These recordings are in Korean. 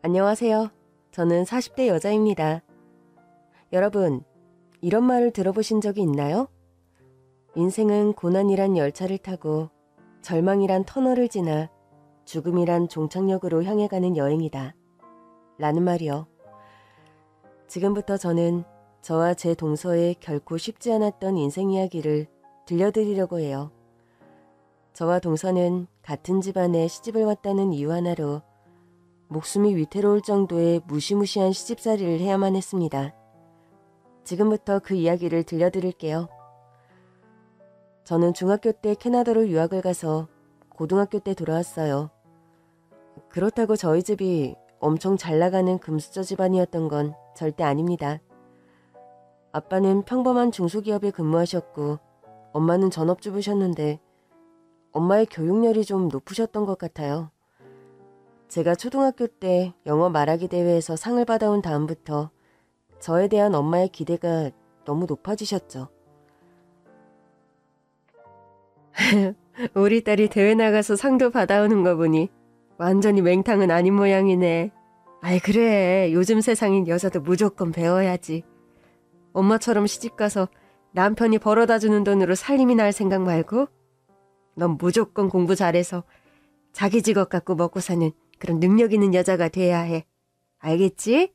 안녕하세요. 저는 40대 여자입니다. 여러분, 이런 말을 들어보신 적이 있나요? 인생은 고난이란 열차를 타고 절망이란 터널을 지나 죽음이란 종착역으로 향해 가는 여행이다. 라는 말이요. 지금부터 저는 저와 제 동서의 결코 쉽지 않았던 인생 이야기를 들려드리려고 해요. 저와 동서는 같은 집안에 시집을 왔다는 이유 하나로 목숨이 위태로울 정도의 무시무시한 시집살이를 해야만 했습니다. 지금부터 그 이야기를 들려드릴게요. 저는 중학교 때 캐나다로 유학을 가서 고등학교 때 돌아왔어요. 그렇다고 저희 집이 엄청 잘 나가는 금수저 집안이었던 건 절대 아닙니다. 아빠는 평범한 중소기업에 근무하셨고 엄마는 전업주부셨는데 엄마의 교육열이 좀 높으셨던 것 같아요. 제가 초등학교 때 영어 말하기 대회에서 상을 받아온 다음부터 저에 대한 엄마의 기대가 너무 높아지셨죠. 우리 딸이 대회 나가서 상도 받아오는 거 보니 완전히 맹탕은 아닌 모양이네. 아이 그래, 요즘 세상인 여자도 무조건 배워야지. 엄마처럼 시집가서 남편이 벌어다 주는 돈으로 살림이나 할 생각 말고 넌 무조건 공부 잘해서 자기 직업 갖고 먹고 사는 그런 능력 있는 여자가 돼야 해. 알겠지?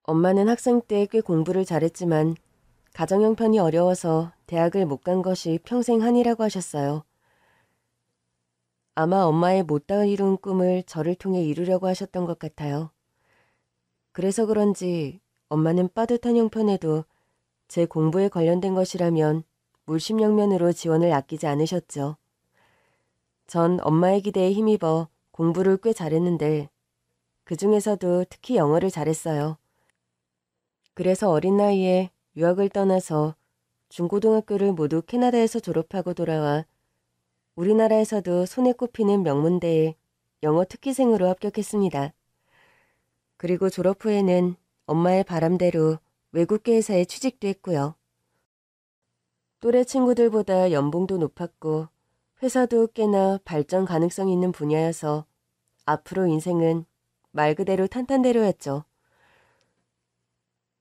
엄마는 학생 때 꽤 공부를 잘했지만 가정 형편이 어려워서 대학을 못 간 것이 평생 한이라고 하셨어요. 아마 엄마의 못다 이룬 꿈을 저를 통해 이루려고 하셨던 것 같아요. 그래서 그런지 엄마는 빠듯한 형편에도 제 공부에 관련된 것이라면 물심양면으로 지원을 아끼지 않으셨죠. 전 엄마의 기대에 힘입어 공부를 꽤 잘했는데 그 중에서도 특히 영어를 잘했어요. 그래서 어린 나이에 유학을 떠나서 중고등학교를 모두 캐나다에서 졸업하고 돌아와 우리나라에서도 손에 꼽히는 명문대에 영어 특기생으로 합격했습니다. 그리고 졸업 후에는 엄마의 바람대로 외국계 회사에 취직도 했고요. 또래 친구들보다 연봉도 높았고 회사도 꽤나 발전 가능성 있는 분야여서 앞으로 인생은 말 그대로 탄탄대로였죠.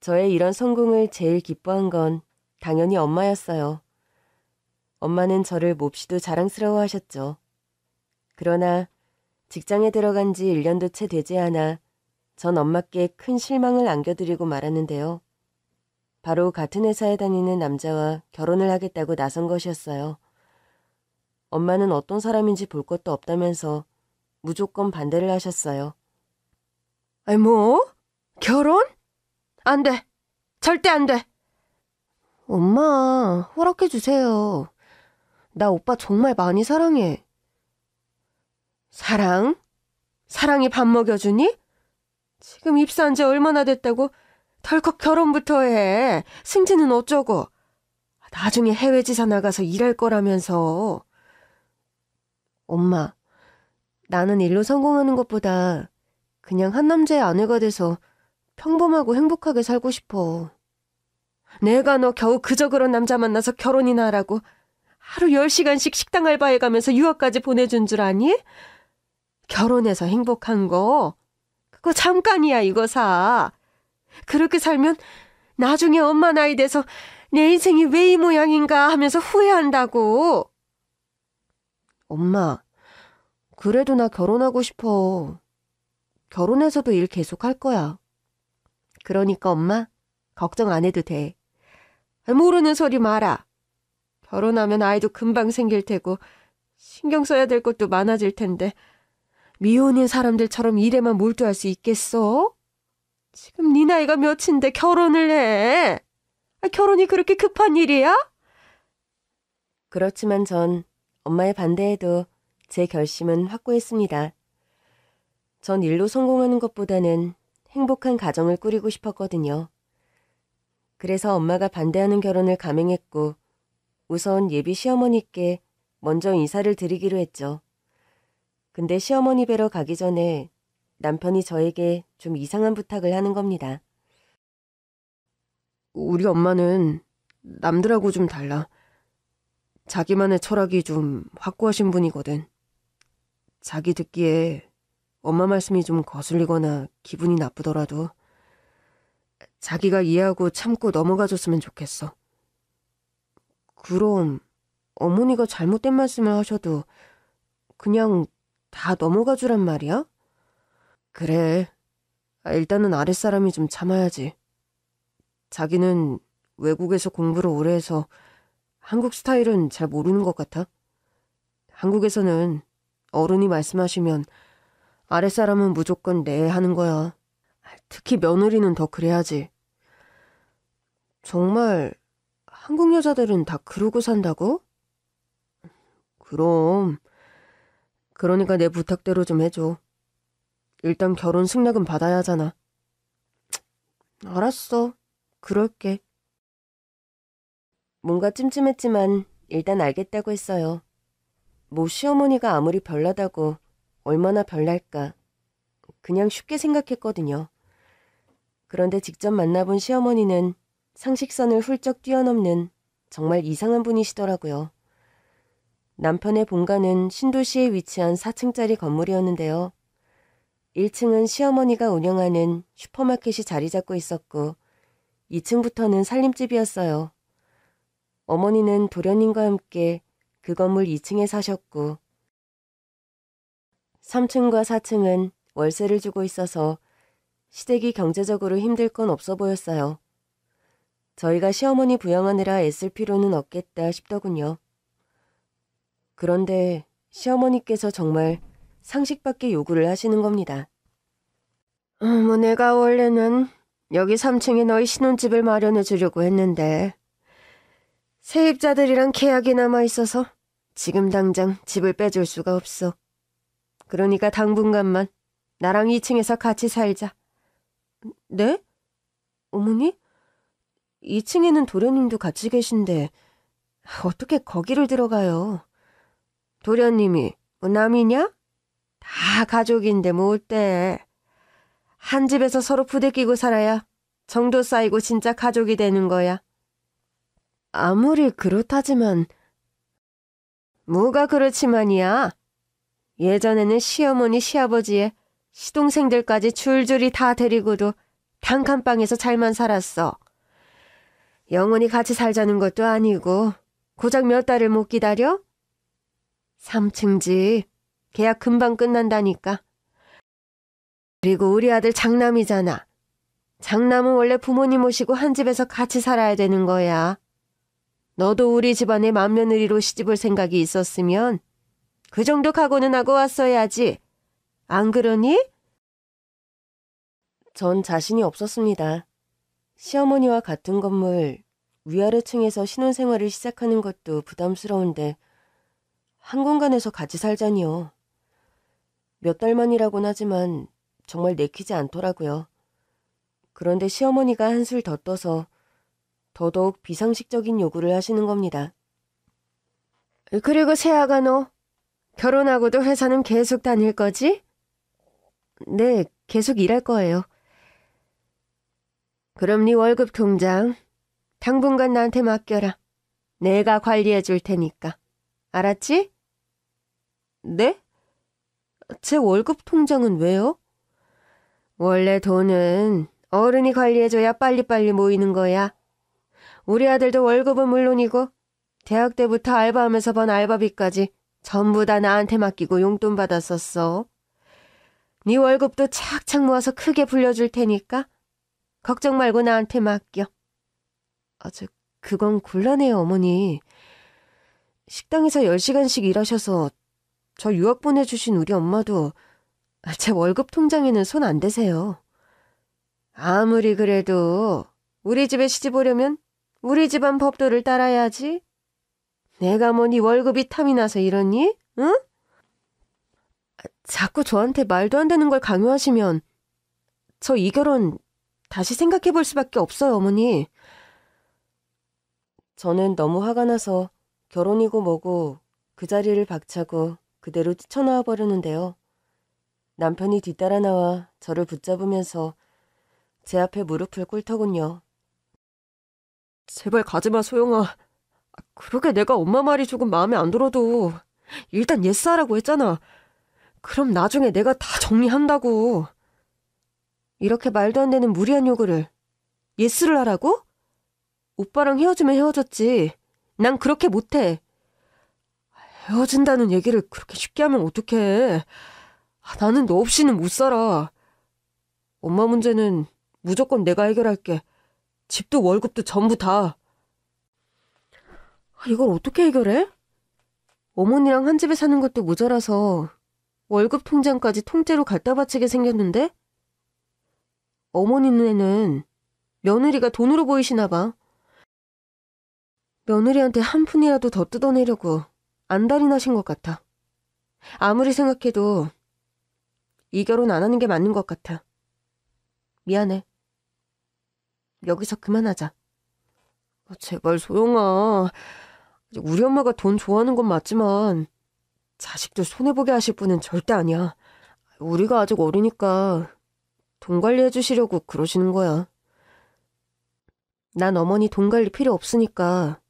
저의 이런 성공을 제일 기뻐한 건 당연히 엄마였어요. 엄마는 저를 몹시도 자랑스러워 하셨죠. 그러나 직장에 들어간 지 1년도 채 되지 않아 전 엄마께 큰 실망을 안겨드리고 말았는데요. 바로 같은 회사에 다니는 남자와 결혼을 하겠다고 나선 것이었어요. 엄마는 어떤 사람인지 볼 것도 없다면서 무조건 반대를 하셨어요. 아이 뭐? 결혼? 안 돼. 절대 안 돼. 엄마, 허락해 주세요. 나 오빠 정말 많이 사랑해. 사랑? 사랑이 밥 먹여주니? 지금 입사한 지 얼마나 됐다고 덜컥 결혼부터 해. 승진은 어쩌고. 나중에 해외 지사 나가서 일할 거라면서. 엄마, 나는 일로 성공하는 것보다 그냥 한 남자의 아내가 돼서 평범하고 행복하게 살고 싶어. 내가 너 겨우 그저 그런 남자 만나서 결혼이나 하라고 하루 10시간씩 식당 알바해가면서 유학까지 보내준 줄 아니? 결혼해서 행복한 거 그거 잠깐이야 이거사. 그렇게 살면 나중에 엄마 나이 돼서 내 인생이 왜 이 모양인가 하면서 후회한다고. 엄마, 그래도 나 결혼하고 싶어. 결혼해서도 일 계속 할 거야. 그러니까 엄마, 걱정 안 해도 돼. 모르는 소리 마라. 결혼하면 아이도 금방 생길 테고 신경 써야 될 것도 많아질 텐데 미혼인 사람들처럼 일에만 몰두할 수 있겠어? 지금 네 나이가 몇인데 결혼을 해? 결혼이 그렇게 급한 일이야? 그렇지만 전 엄마의 반대에도 제 결심은 확고했습니다. 전 일로 성공하는 것보다는 행복한 가정을 꾸리고 싶었거든요. 그래서 엄마가 반대하는 결혼을 감행했고 우선 예비 시어머니께 먼저 인사를 드리기로 했죠. 근데 시어머니 뵈러 가기 전에 남편이 저에게 좀 이상한 부탁을 하는 겁니다. 우리 엄마는 남들하고 좀 달라. 자기만의 철학이 좀 확고하신 분이거든. 자기 듣기에 엄마 말씀이 좀 거슬리거나 기분이 나쁘더라도 자기가 이해하고 참고 넘어가줬으면 좋겠어. 그럼 어머니가 잘못된 말씀을 하셔도 그냥 다 넘어가주란 말이야? 그래. 일단은 아랫사람이 좀 참아야지. 자기는 외국에서 공부를 오래 해서 한국 스타일은 잘 모르는 것 같아. 한국에서는 어른이 말씀하시면 아랫사람은 무조건 네 하는 거야. 특히 며느리는 더 그래야지. 정말 한국 여자들은 다 그러고 산다고? 그럼. 그러니까 내 부탁대로 좀 해줘. 일단 결혼 승낙은 받아야 하잖아. 알았어. 그럴게. 뭔가 찜찜했지만 일단 알겠다고 했어요. 뭐 시어머니가 아무리 별나다고 얼마나 별날까. 그냥 쉽게 생각했거든요. 그런데 직접 만나본 시어머니는 상식선을 훌쩍 뛰어넘는 정말 이상한 분이시더라고요. 남편의 본가는 신도시에 위치한 4층짜리 건물이었는데요. 1층은 시어머니가 운영하는 슈퍼마켓이 자리 잡고 있었고 2층부터는 살림집이었어요. 어머니는 도련님과 함께 그 건물 2층에 사셨고 3층과 4층은 월세를 주고 있어서 시댁이 경제적으로 힘들 건 없어 보였어요. 저희가 시어머니 부양하느라 애쓸 필요는 없겠다 싶더군요. 그런데 시어머니께서 정말 상식 밖의 요구를 하시는 겁니다. 내가 원래는 여기 3층에 너희 신혼집을 마련해 주려고 했는데 세입자들이랑 계약이 남아있어서 지금 당장 집을 빼줄 수가 없어. 그러니까 당분간만 나랑 2층에서 같이 살자. 네? 어머니? 2층에는 도련님도 같이 계신데 어떻게 거기를 들어가요? 도련님이 뭐 남이냐? 다 가족인데 뭐 어때? 한 집에서 서로 부대끼고 살아야 정도 쌓이고 진짜 가족이 되는 거야. 아무리 그렇다지만 뭐가 그렇지만이야. 예전에는 시어머니 시아버지의 시동생들까지 줄줄이 다 데리고도 단칸방에서 잘만 살았어. 영원히 같이 살자는 것도 아니고 고작 몇 달을 못 기다려? 3층 집 계약 금방 끝난다니까. 그리고 우리 아들 장남이잖아. 장남은 원래 부모님 모시고 한 집에서 같이 살아야 되는 거야. 너도 우리 집안에 맏며느리로 시집올 생각이 있었으면 그 정도 각오는 하고 왔어야지. 안 그러니? 전 자신이 없었습니다. 시어머니와 같은 건물 위아래층에서 신혼생활을 시작하는 것도 부담스러운데 한 공간에서 같이 살자니요. 몇 달만이라곤 하지만 정말 내키지 않더라고요. 그런데 시어머니가 한술 더 떠서 더더욱 비상식적인 요구를 하시는 겁니다. 그리고 세아가 너 결혼하고도 회사는 계속 다닐 거지? 네, 계속 일할 거예요. 그럼 네 월급 통장 당분간 나한테 맡겨라. 내가 관리해 줄 테니까. 알았지? 네? 제 월급 통장은 왜요? 원래 돈은 어른이 관리해줘야 빨리빨리 모이는 거야. 우리 아들도 월급은 물론이고 대학 때부터 알바하면서 번 알바비까지 전부 다 나한테 맡기고 용돈 받았었어. 네 월급도 착착 모아서 크게 불려줄 테니까 걱정 말고 나한테 맡겨. 그건 곤란해요, 어머니. 식당에서 10시간씩 일하셔서 저 유학 보내주신 우리 엄마도 제 월급 통장에는 손 안 대세요. 아무리 그래도 우리 집에 시집 오려면 우리 집안 법도를 따라야지. 내가 뭐 네 월급이 탐이 나서 이러니? 응? 자꾸 저한테 말도 안 되는 걸 강요하시면 저 이 결혼 다시 생각해 볼 수밖에 없어요, 어머니. 저는 너무 화가 나서 결혼이고 뭐고 그 자리를 박차고 그대로 뛰쳐나와 버렸는데요. 남편이 뒤따라 나와 저를 붙잡으면서 제 앞에 무릎을 꿇더군요. 제발 가지마, 소영아. 그러게 내가 엄마 말이 조금 마음에 안 들어도 일단 예스하라고 했잖아. 그럼 나중에 내가 다 정리한다고. 이렇게 말도 안 되는 무리한 요구를 예스를 하라고? 오빠랑 헤어지면 헤어졌지. 난 그렇게 못해. 헤어진다는 얘기를 그렇게 쉽게 하면 어떡해. 나는 너 없이는 못 살아. 엄마 문제는 무조건 내가 해결할게. 집도 월급도 전부 다. 이걸 어떻게 해결해? 어머니랑 한 집에 사는 것도 모자라서 월급 통장까지 통째로 갖다 바치게 생겼는데? 어머니 눈에는 며느리가 돈으로 보이시나 봐. 며느리한테 한 푼이라도 더 뜯어내려고 안달이 나신 것 같아. 아무리 생각해도 이 결혼 안 하는 게 맞는 것 같아. 미안해. 여기서 그만하자. 제발 소영아. 우리 엄마가 돈 좋아하는 건 맞지만 자식들 손해보게 하실 분은 절대 아니야. 우리가 아직 어리니까 돈 관리해 주시려고 그러시는 거야. 난 어머니 돈 관리 필요 없으니까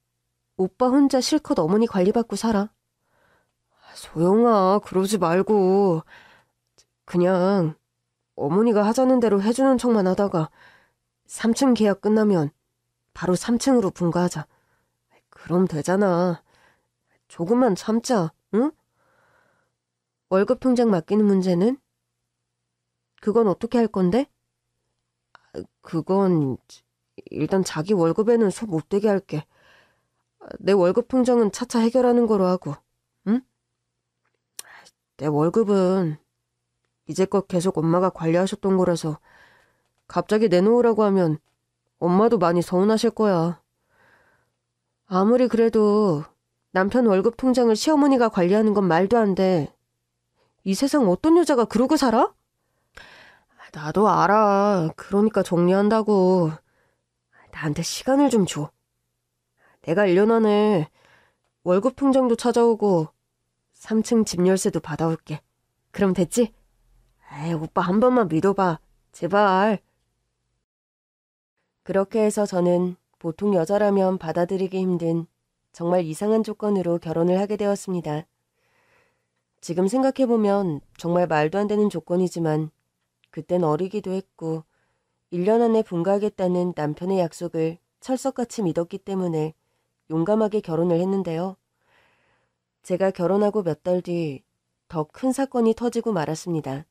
오빠 혼자 실컷 어머니 관리받고 살아. 소영아, 그러지 말고 그냥 어머니가 하자는 대로 해주는 척만 하다가 3층 계약 끝나면 바로 3층으로 분가하자. 그럼 되잖아. 조금만 참자, 응? 월급 통장 맡기는 문제는? 그건 어떻게 할 건데? 그건 일단 자기 월급에는 손 못 대게 할게. 내 월급 통장은 차차 해결하는 거로 하고, 응? 내 월급은 이제껏 계속 엄마가 관리하셨던 거라서 갑자기 내놓으라고 하면 엄마도 많이 서운하실 거야. 아무리 그래도 남편 월급 통장을 시어머니가 관리하는 건 말도 안 돼. 이 세상 어떤 여자가 그러고 살아? 나도 알아. 그러니까 정리한다고. 나한테 시간을 좀 줘. 내가 1년 안에 월급 통장도 찾아오고 3층 집 열쇠도 받아올게. 그럼 됐지? 에이, 오빠 한 번만 믿어봐. 제발. 그렇게 해서 저는 보통 여자라면 받아들이기 힘든 정말 이상한 조건으로 결혼을 하게 되었습니다. 지금 생각해보면 정말 말도 안 되는 조건이지만 그땐 어리기도 했고 1년 안에 분가하겠다는 남편의 약속을 철석같이 믿었기 때문에 용감하게 결혼을 했는데요. 제가 결혼하고 몇 달 뒤 더 큰 사건이 터지고 말았습니다.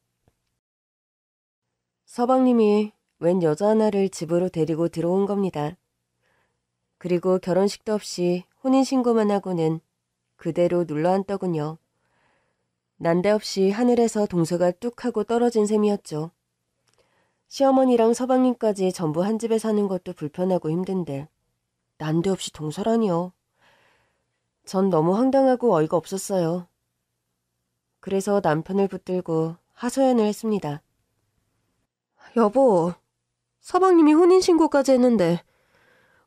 서방님이 웬 여자 하나를 집으로 데리고 들어온 겁니다. 그리고 결혼식도 없이 혼인신고만 하고는 그대로 눌러앉더군요. 난데없이 하늘에서 동서가 뚝 하고 떨어진 셈이었죠. 시어머니랑 서방님까지 전부 한 집에 사는 것도 불편하고 힘든데 난데없이 동서라니요. 전 너무 황당하고 어이가 없었어요. 그래서 남편을 붙들고 하소연을 했습니다. 여보, 서방님이 혼인신고까지 했는데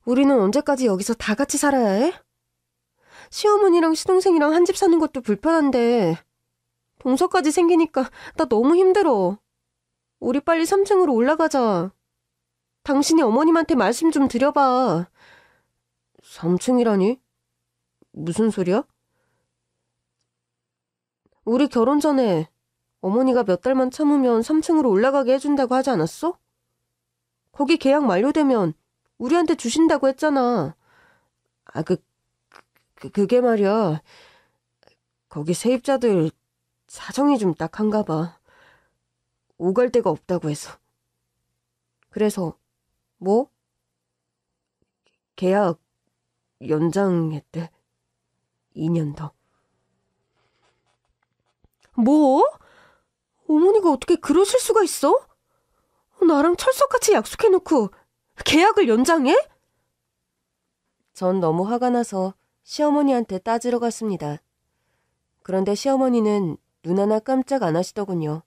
우리는 언제까지 여기서 다 같이 살아야 해? 시어머니랑 시동생이랑 한 집 사는 것도 불편한데 동서까지 생기니까 나 너무 힘들어. 우리 빨리 3층으로 올라가자. 당신이 어머님한테 말씀 좀 드려봐. 3층이라니? 무슨 소리야? 우리 결혼 전에 어머니가 몇 달만 참으면 3층으로 올라가게 해준다고 하지 않았어? 거기 계약 만료되면 우리한테 주신다고 했잖아. 그게 말이야. 거기 세입자들 사정이 좀 딱한가 봐. 오갈 데가 없다고 해서. 그래서 뭐? 계약 연장했대. 2년 더. 뭐? 어머니가 어떻게 그러실 수가 있어? 나랑 철석같이 약속해놓고 계약을 연장해? 전 너무 화가 나서 시어머니한테 따지러 갔습니다. 그런데 시어머니는 눈 하나 깜짝 안 하시더군요.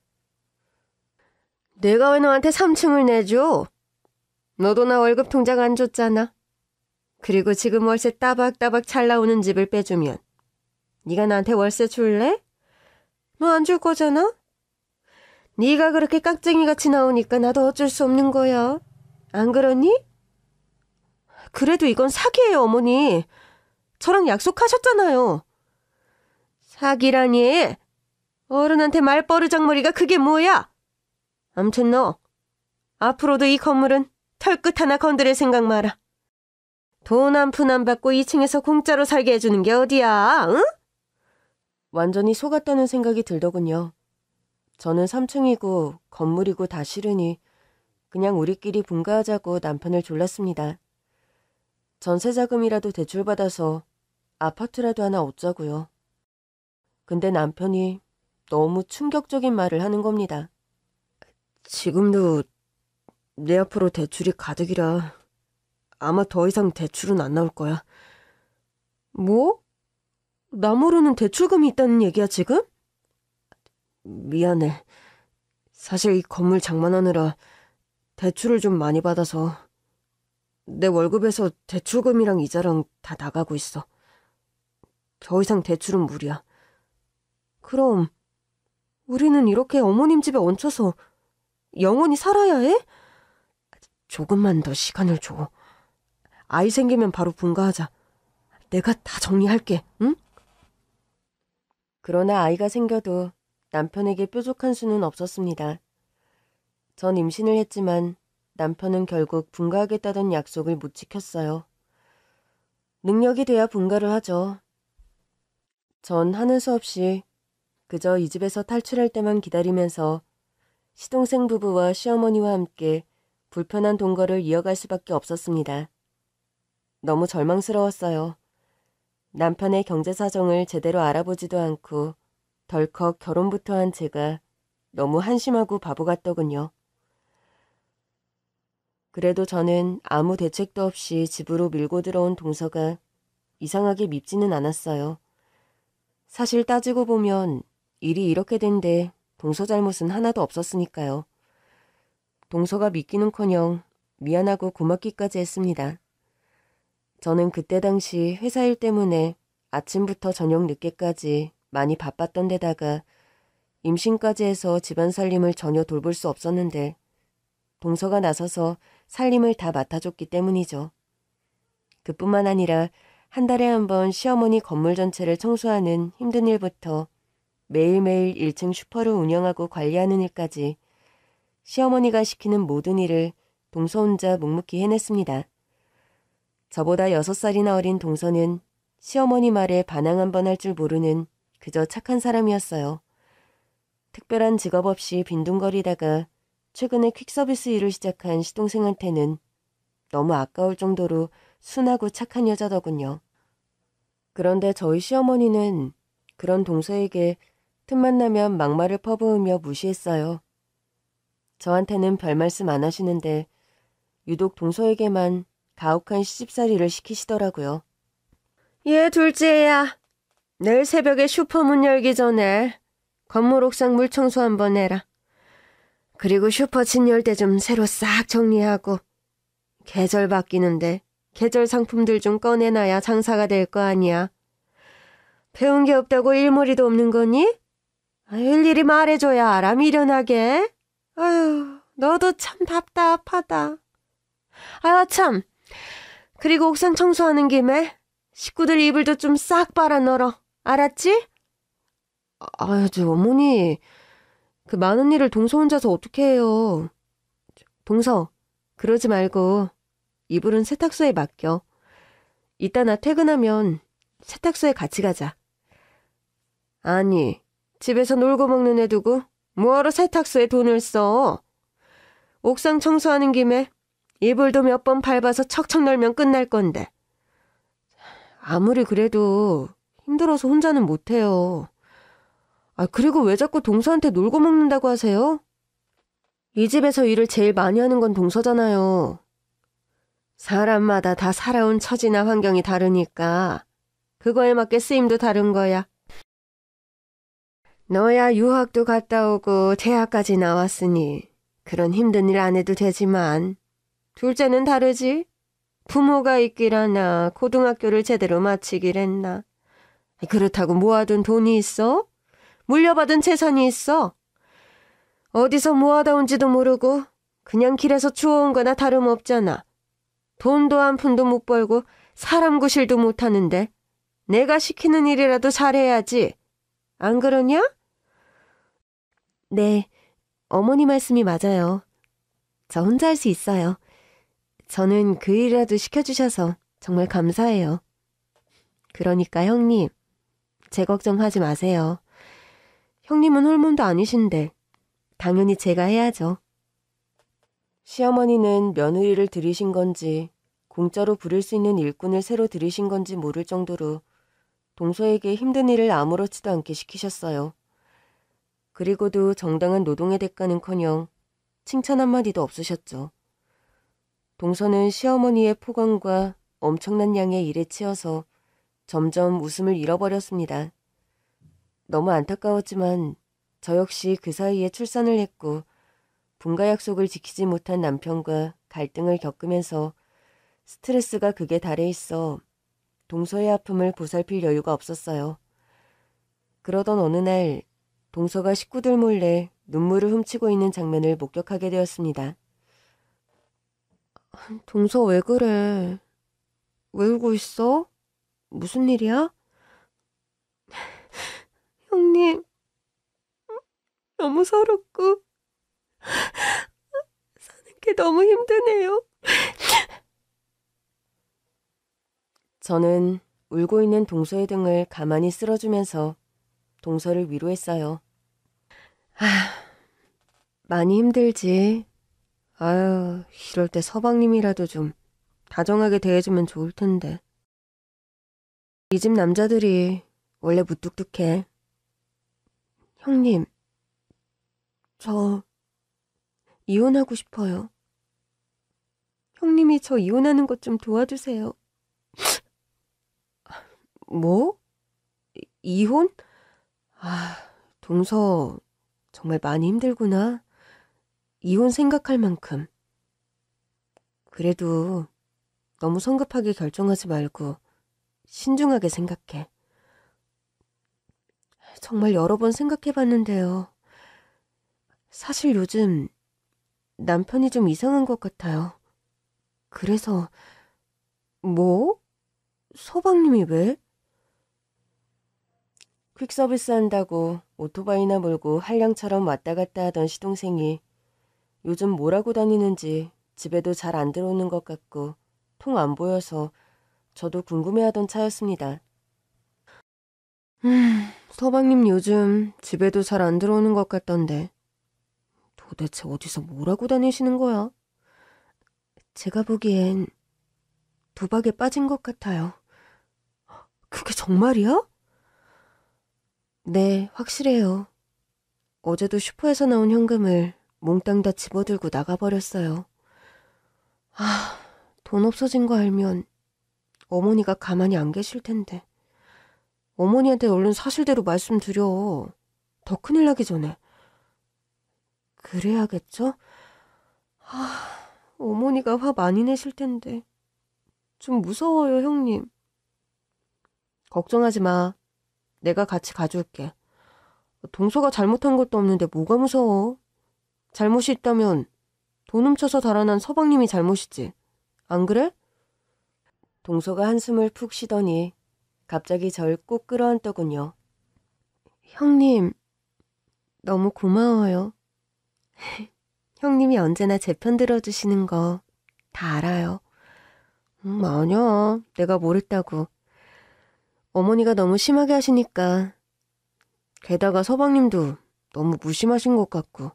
내가 왜 너한테 3층을 내줘? 너도 나 월급 통장 안 줬잖아. 그리고 지금 월세 따박따박 잘 나오는 집을 빼주면 네가 나한테 월세 줄래? 너 안 줄 거잖아? 네가 그렇게 깍쟁이같이 나오니까 나도 어쩔 수 없는 거야. 안 그러니? 그래도 이건 사기예요, 어머니. 저랑 약속하셨잖아요. 사기라니. 어른한테 말버르장머리가 그게 뭐야? 암튼 너 앞으로도 이 건물은 털끝 하나 건드릴 생각 마라. 돈 한 푼 안 받고 2층에서 공짜로 살게 해주는 게 어디야, 응? 완전히 속았다는 생각이 들더군요. 저는 3층이고 건물이고 다 싫으니 그냥 우리끼리 분가하자고 남편을 졸랐습니다. 전세자금이라도 대출받아서 아파트라도 하나 얻자고요. 근데 남편이 너무 충격적인 말을 하는 겁니다. 지금도 내 앞으로 대출이 가득이라 아마 더 이상 대출은 안 나올 거야. 뭐? 나 모르는 대출금이 있다는 얘기야 지금? 미안해. 사실 이 건물 장만하느라 대출을 좀 많이 받아서 내 월급에서 대출금이랑 이자랑 다 나가고 있어. 더 이상 대출은 무리야. 그럼 우리는 이렇게 어머님 집에 얹혀서 영원히 살아야 해? 조금만 더 시간을 줘. 아이 생기면 바로 분가하자. 내가 다 정리할게, 응? 그러나 아이가 생겨도 남편에게 뾰족한 수는 없었습니다. 전 임신을 했지만 남편은 결국 분가하겠다던 약속을 못 지켰어요. 능력이 돼야 분가를 하죠. 전 하는 수 없이 그저 이 집에서 탈출할 때만 기다리면서 시동생 부부와 시어머니와 함께 불편한 동거를 이어갈 수밖에 없었습니다. 너무 절망스러웠어요. 남편의 경제 사정을 제대로 알아보지도 않고 덜컥 결혼부터 한 제가 너무 한심하고 바보 같더군요. 그래도 저는 아무 대책도 없이 집으로 밀고 들어온 동서가 이상하게 밉지는 않았어요. 사실 따지고 보면 일이 이렇게 된데 동서 잘못은 하나도 없었으니까요. 동서가 믿기는커녕 미안하고 고맙기까지 했습니다. 저는 그때 당시 회사 일 때문에 아침부터 저녁 늦게까지 많이 바빴던 데다가 임신까지 해서 집안 살림을 전혀 돌볼 수 없었는데 동서가 나서서 살림을 다 맡아줬기 때문이죠. 그뿐만 아니라 한 달에 한 번 시어머니 건물 전체를 청소하는 힘든 일부터 매일매일 1층 슈퍼를 운영하고 관리하는 일까지 시어머니가 시키는 모든 일을 동서 혼자 묵묵히 해냈습니다. 저보다 6살이나 어린 동서는 시어머니 말에 반항 한번 할 줄 모르는 그저 착한 사람이었어요. 특별한 직업 없이 빈둥거리다가 최근에 퀵서비스 일을 시작한 시동생한테는 너무 아까울 정도로 순하고 착한 여자더군요. 그런데 저희 시어머니는 그런 동서에게 틈만 나면 막말을 퍼부으며 무시했어요. 저한테는 별 말씀 안 하시는데 유독 동서에게만 가혹한 시집살이를 시키시더라고요. 얘 둘째야, 내일 새벽에 슈퍼 문 열기 전에 건물 옥상 물 청소 한번 해라. 그리고 슈퍼 진열대 좀 새로 싹 정리하고 계절 바뀌는데 계절 상품들 좀 꺼내놔야 장사가 될 거 아니야. 배운 게 없다고 일머리도 없는 거니? 일일이 말해줘야 알아, 미련하게. 아유, 너도 참 답답하다. 아유, 참. 그리고 옥상 청소하는 김에 식구들 이불도 좀 싹 빨아 널어. 알았지? 아유, 저 어머니, 그 많은 일을 동서 혼자서 어떻게 해요. 동서, 그러지 말고 이불은 세탁소에 맡겨. 이따 나 퇴근하면 세탁소에 같이 가자. 아니, 집에서 놀고 먹는 애 두고 뭐하러 세탁소에 돈을 써. 옥상 청소하는 김에 이불도 몇 번 밟아서 척척 널면 끝날 건데. 아무리 그래도 힘들어서 혼자는 못해요. 그리고 왜 자꾸 동서한테 놀고 먹는다고 하세요? 이 집에서 일을 제일 많이 하는 건 동서잖아요. 사람마다 다 살아온 처지나 환경이 다르니까 그거에 맞게 쓰임도 다른 거야. 너야 유학도 갔다 오고 대학까지 나왔으니 그런 힘든 일 안 해도 되지만 둘째는 다르지. 부모가 있길 하나 고등학교를 제대로 마치길 했나. 그렇다고 모아둔 돈이 있어? 물려받은 재산이 있어? 어디서 모아다 온지도 모르고 그냥 길에서 주워온 거나 다름없잖아. 돈도 한 푼도 못 벌고 사람 구실도 못하는데 내가 시키는 일이라도 잘해야지. 안 그러냐? 네, 어머니 말씀이 맞아요. 저 혼자 할 수 있어요. 저는 그 일이라도 시켜주셔서 정말 감사해요. 그러니까 형님, 제 걱정하지 마세요. 형님은 홀몸도 아니신데 당연히 제가 해야죠. 시어머니는 며느리를 들이신 건지 공짜로 부릴 수 있는 일꾼을 새로 들이신 건지 모를 정도로 동서에게 힘든 일을 아무렇지도 않게 시키셨어요. 그리고도 정당한 노동의 대가는커녕 칭찬 한마디도 없으셨죠. 동서는 시어머니의 포광과 엄청난 양의 일에 치여서 점점 웃음을 잃어버렸습니다. 너무 안타까웠지만 저 역시 그 사이에 출산을 했고 분가 약속을 지키지 못한 남편과 갈등을 겪으면서 스트레스가 극에 달해 있어 동서의 아픔을 보살필 여유가 없었어요. 그러던 어느 날 동서가 식구들 몰래 눈물을 훔치고 있는 장면을 목격하게 되었습니다. 동서 왜 그래? 왜 울고 있어? 무슨 일이야? 형님, 너무 서럽고 사는 게 너무 힘드네요. 저는 울고 있는 동서의 등을 가만히 쓸어주면서 동서를 위로했어요. 많이 힘들지. 아유, 이럴 때 서방님이라도 좀 다정하게 대해주면 좋을 텐데. 이 집 남자들이 원래 무뚝뚝해. 형님, 저 이혼하고 싶어요. 형님이 저 이혼하는 것 좀 도와주세요. 뭐? 이혼? 동서 정말 많이 힘들구나. 이혼 생각할 만큼. 그래도 너무 성급하게 결정하지 말고 신중하게 생각해. 정말 여러 번 생각해봤는데요. 사실 요즘 남편이 좀 이상한 것 같아요. 그래서 뭐? 서방님이 왜? 퀵서비스 한다고 오토바이나 몰고 한량처럼 왔다 갔다 하던 시동생이 요즘 뭘 하고 다니는지 집에도 잘 안 들어오는 것 같고 통 안 보여서 저도 궁금해하던 차였습니다. 서방님 요즘 집에도 잘 안 들어오는 것 같던데 도대체 어디서 뭘 하고 다니시는 거야? 제가 보기엔 도박에 빠진 것 같아요. 그게 정말이야? 네, 확실해요. 어제도 슈퍼에서 나온 현금을 몽땅 다 집어들고 나가버렸어요. 돈 없어진 거 알면 어머니가 가만히 안 계실 텐데. 어머니한테 얼른 사실대로 말씀드려. 더 큰일 나기 전에. 그래야겠죠? 어머니가 화 많이 내실 텐데. 좀 무서워요, 형님. 걱정하지 마. 내가 같이 가줄게. 동서가 잘못한 것도 없는데 뭐가 무서워? 잘못이 있다면 돈 훔쳐서 달아난 서방님이 잘못이지. 안 그래? 동서가 한숨을 푹 쉬더니 갑자기 절 꼭 끌어안더군요. 형님, 너무 고마워요. 형님이 언제나 제 편 들어주시는 거 다 알아요. 아니야. 내가 모르다고. 어머니가 너무 심하게 하시니까. 게다가 서방님도 너무 무심하신 것 같고.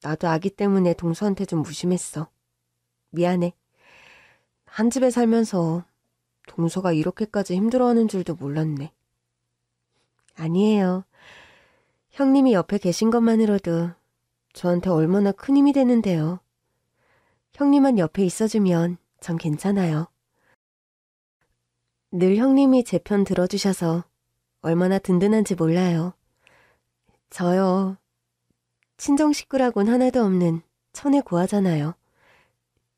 나도 아기 때문에 동서한테 좀 무심했어. 미안해. 한 집에 살면서 동서가 이렇게까지 힘들어하는 줄도 몰랐네. 아니에요. 형님이 옆에 계신 것만으로도 저한테 얼마나 큰 힘이 되는데요. 형님만 옆에 있어주면 전 괜찮아요. 늘 형님이 제 편 들어주셔서 얼마나 든든한지 몰라요. 저요. 친정 식구라곤 하나도 없는 천의 고아잖아요.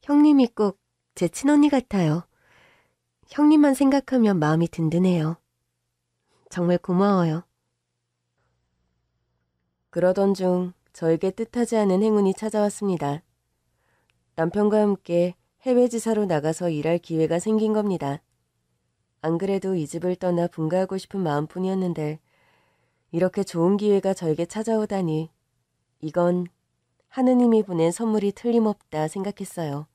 형님이 꼭 제 친언니 같아요. 형님만 생각하면 마음이 든든해요. 정말 고마워요. 그러던 중 저에게 뜻하지 않은 행운이 찾아왔습니다. 남편과 함께 해외 지사로 나가서 일할 기회가 생긴 겁니다. 안 그래도 이 집을 떠나 분가하고 싶은 마음뿐이었는데 이렇게 좋은 기회가 저에게 찾아오다니 이건 하느님이 보낸 선물이 틀림없다 생각했어요.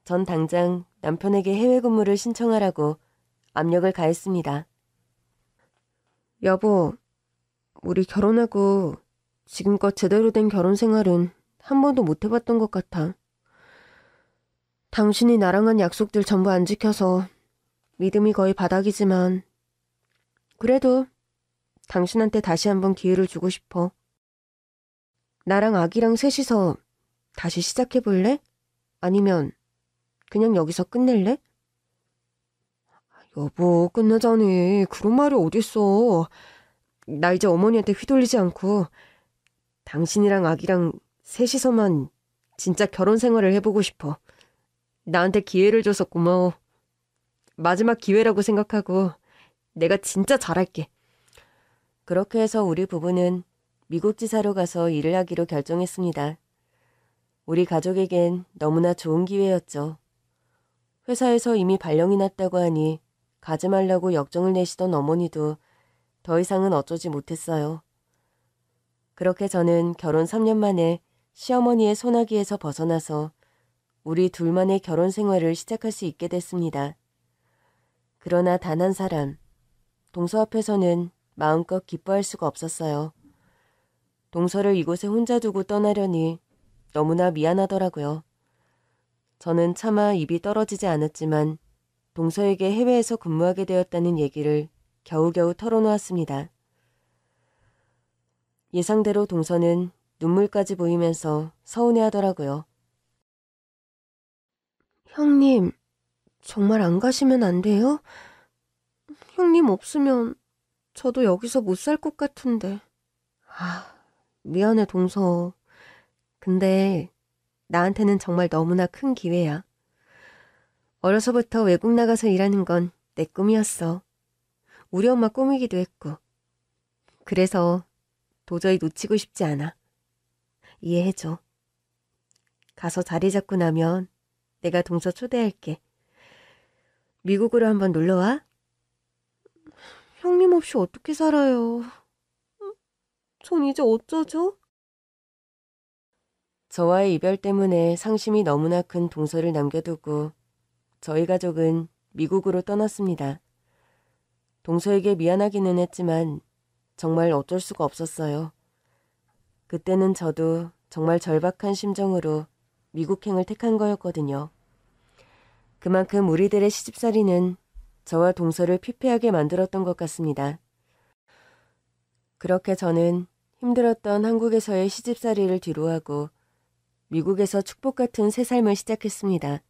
전 당장 남편에게 해외 근무를 신청하라고 압력을 가했습니다. 여보, 우리 결혼하고 지금껏 제대로 된 결혼 생활은 한 번도 못 해봤던 것 같아. 당신이 나랑 한 약속들 전부 안 지켜서 믿음이 거의 바닥이지만 그래도 당신한테 다시 한번 기회를 주고 싶어. 나랑 아기랑 셋이서 다시 시작해볼래? 아니면 그냥 여기서 끝낼래? 여보, 끝내자니. 그런 말이 어딨어. 나 이제 어머니한테 휘둘리지 않고 당신이랑 아기랑 셋이서만 진짜 결혼 생활을 해보고 싶어. 나한테 기회를 줘서 고마워. 마지막 기회라고 생각하고 내가 진짜 잘할게. 그렇게 해서 우리 부부는 미국 지사로 가서 일을 하기로 결정했습니다. 우리 가족에겐 너무나 좋은 기회였죠. 회사에서 이미 발령이 났다고 하니 가지 말라고 역정을 내시던 어머니도 더 이상은 어쩌지 못했어요. 그렇게 저는 결혼 3년 만에 시어머니의 소나기에서 벗어나서 우리 둘만의 결혼 생활을 시작할 수 있게 됐습니다. 그러나 단 한 사람, 동서 앞에서는 마음껏 기뻐할 수가 없었어요. 동서를 이곳에 혼자 두고 떠나려니 너무나 미안하더라고요. 저는 차마 입이 떨어지지 않았지만 동서에게 해외에서 근무하게 되었다는 얘기를 겨우겨우 털어놓았습니다. 예상대로 동서는 눈물까지 보이면서 서운해하더라고요. 형님, 정말 안 가시면 안 돼요? 형님 없으면 저도 여기서 못 살 것 같은데. 미안해, 동서. 근데 나한테는 정말 너무나 큰 기회야. 어려서부터 외국 나가서 일하는 건 내 꿈이었어. 우리 엄마 꿈이기도 했고. 그래서 도저히 놓치고 싶지 않아. 이해해줘. 가서 자리 잡고 나면 내가 동서 초대할게. 미국으로 한번 놀러와. 형님 없이 어떻게 살아요. 전 이제 어쩌죠? 저와의 이별 때문에 상심이 너무나 큰 동서를 남겨두고 저희 가족은 미국으로 떠났습니다. 동서에게 미안하기는 했지만 정말 어쩔 수가 없었어요. 그때는 저도 정말 절박한 심정으로 미국행을 택한 거였거든요. 그만큼 우리들의 시집살이는 저와 동서를 피폐하게 만들었던 것 같습니다. 그렇게 저는 힘들었던 한국에서의 시집살이를 뒤로하고 미국에서 축복 같은 새 삶을 시작했습니다.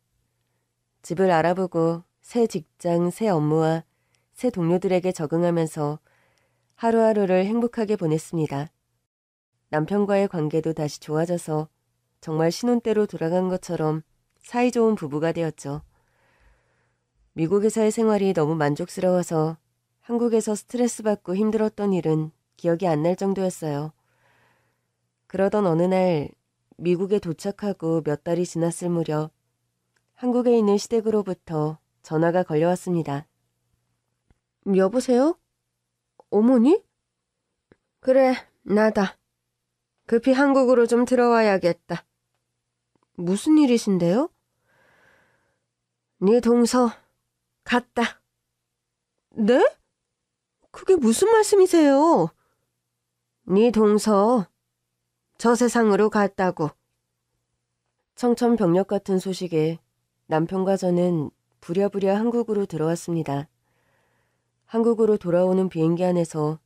집을 알아보고 새 직장, 새 업무와 새 동료들에게 적응하면서 하루하루를 행복하게 보냈습니다. 남편과의 관계도 다시 좋아져서 정말 신혼때로 돌아간 것처럼 사이좋은 부부가 되었죠. 미국에서의 생활이 너무 만족스러워서 한국에서 스트레스 받고 힘들었던 일은 기억이 안 날 정도였어요. 그러던 어느 날 미국에 도착하고 몇 달이 지났을 무렵 한국에 있는 시댁으로부터 전화가 걸려왔습니다. 여보세요? 어머니? 그래, 나다. 급히 한국으로 좀 들어와야겠다. 무슨 일이신데요? 네 동서 갔다. 네? 그게 무슨 말씀이세요? 네 동서 저 세상으로 갔다고. 청천벽력 같은 소식에 남편과 저는 부랴부랴 한국으로 들어왔습니다. 한국으로 돌아오는 비행기 안에서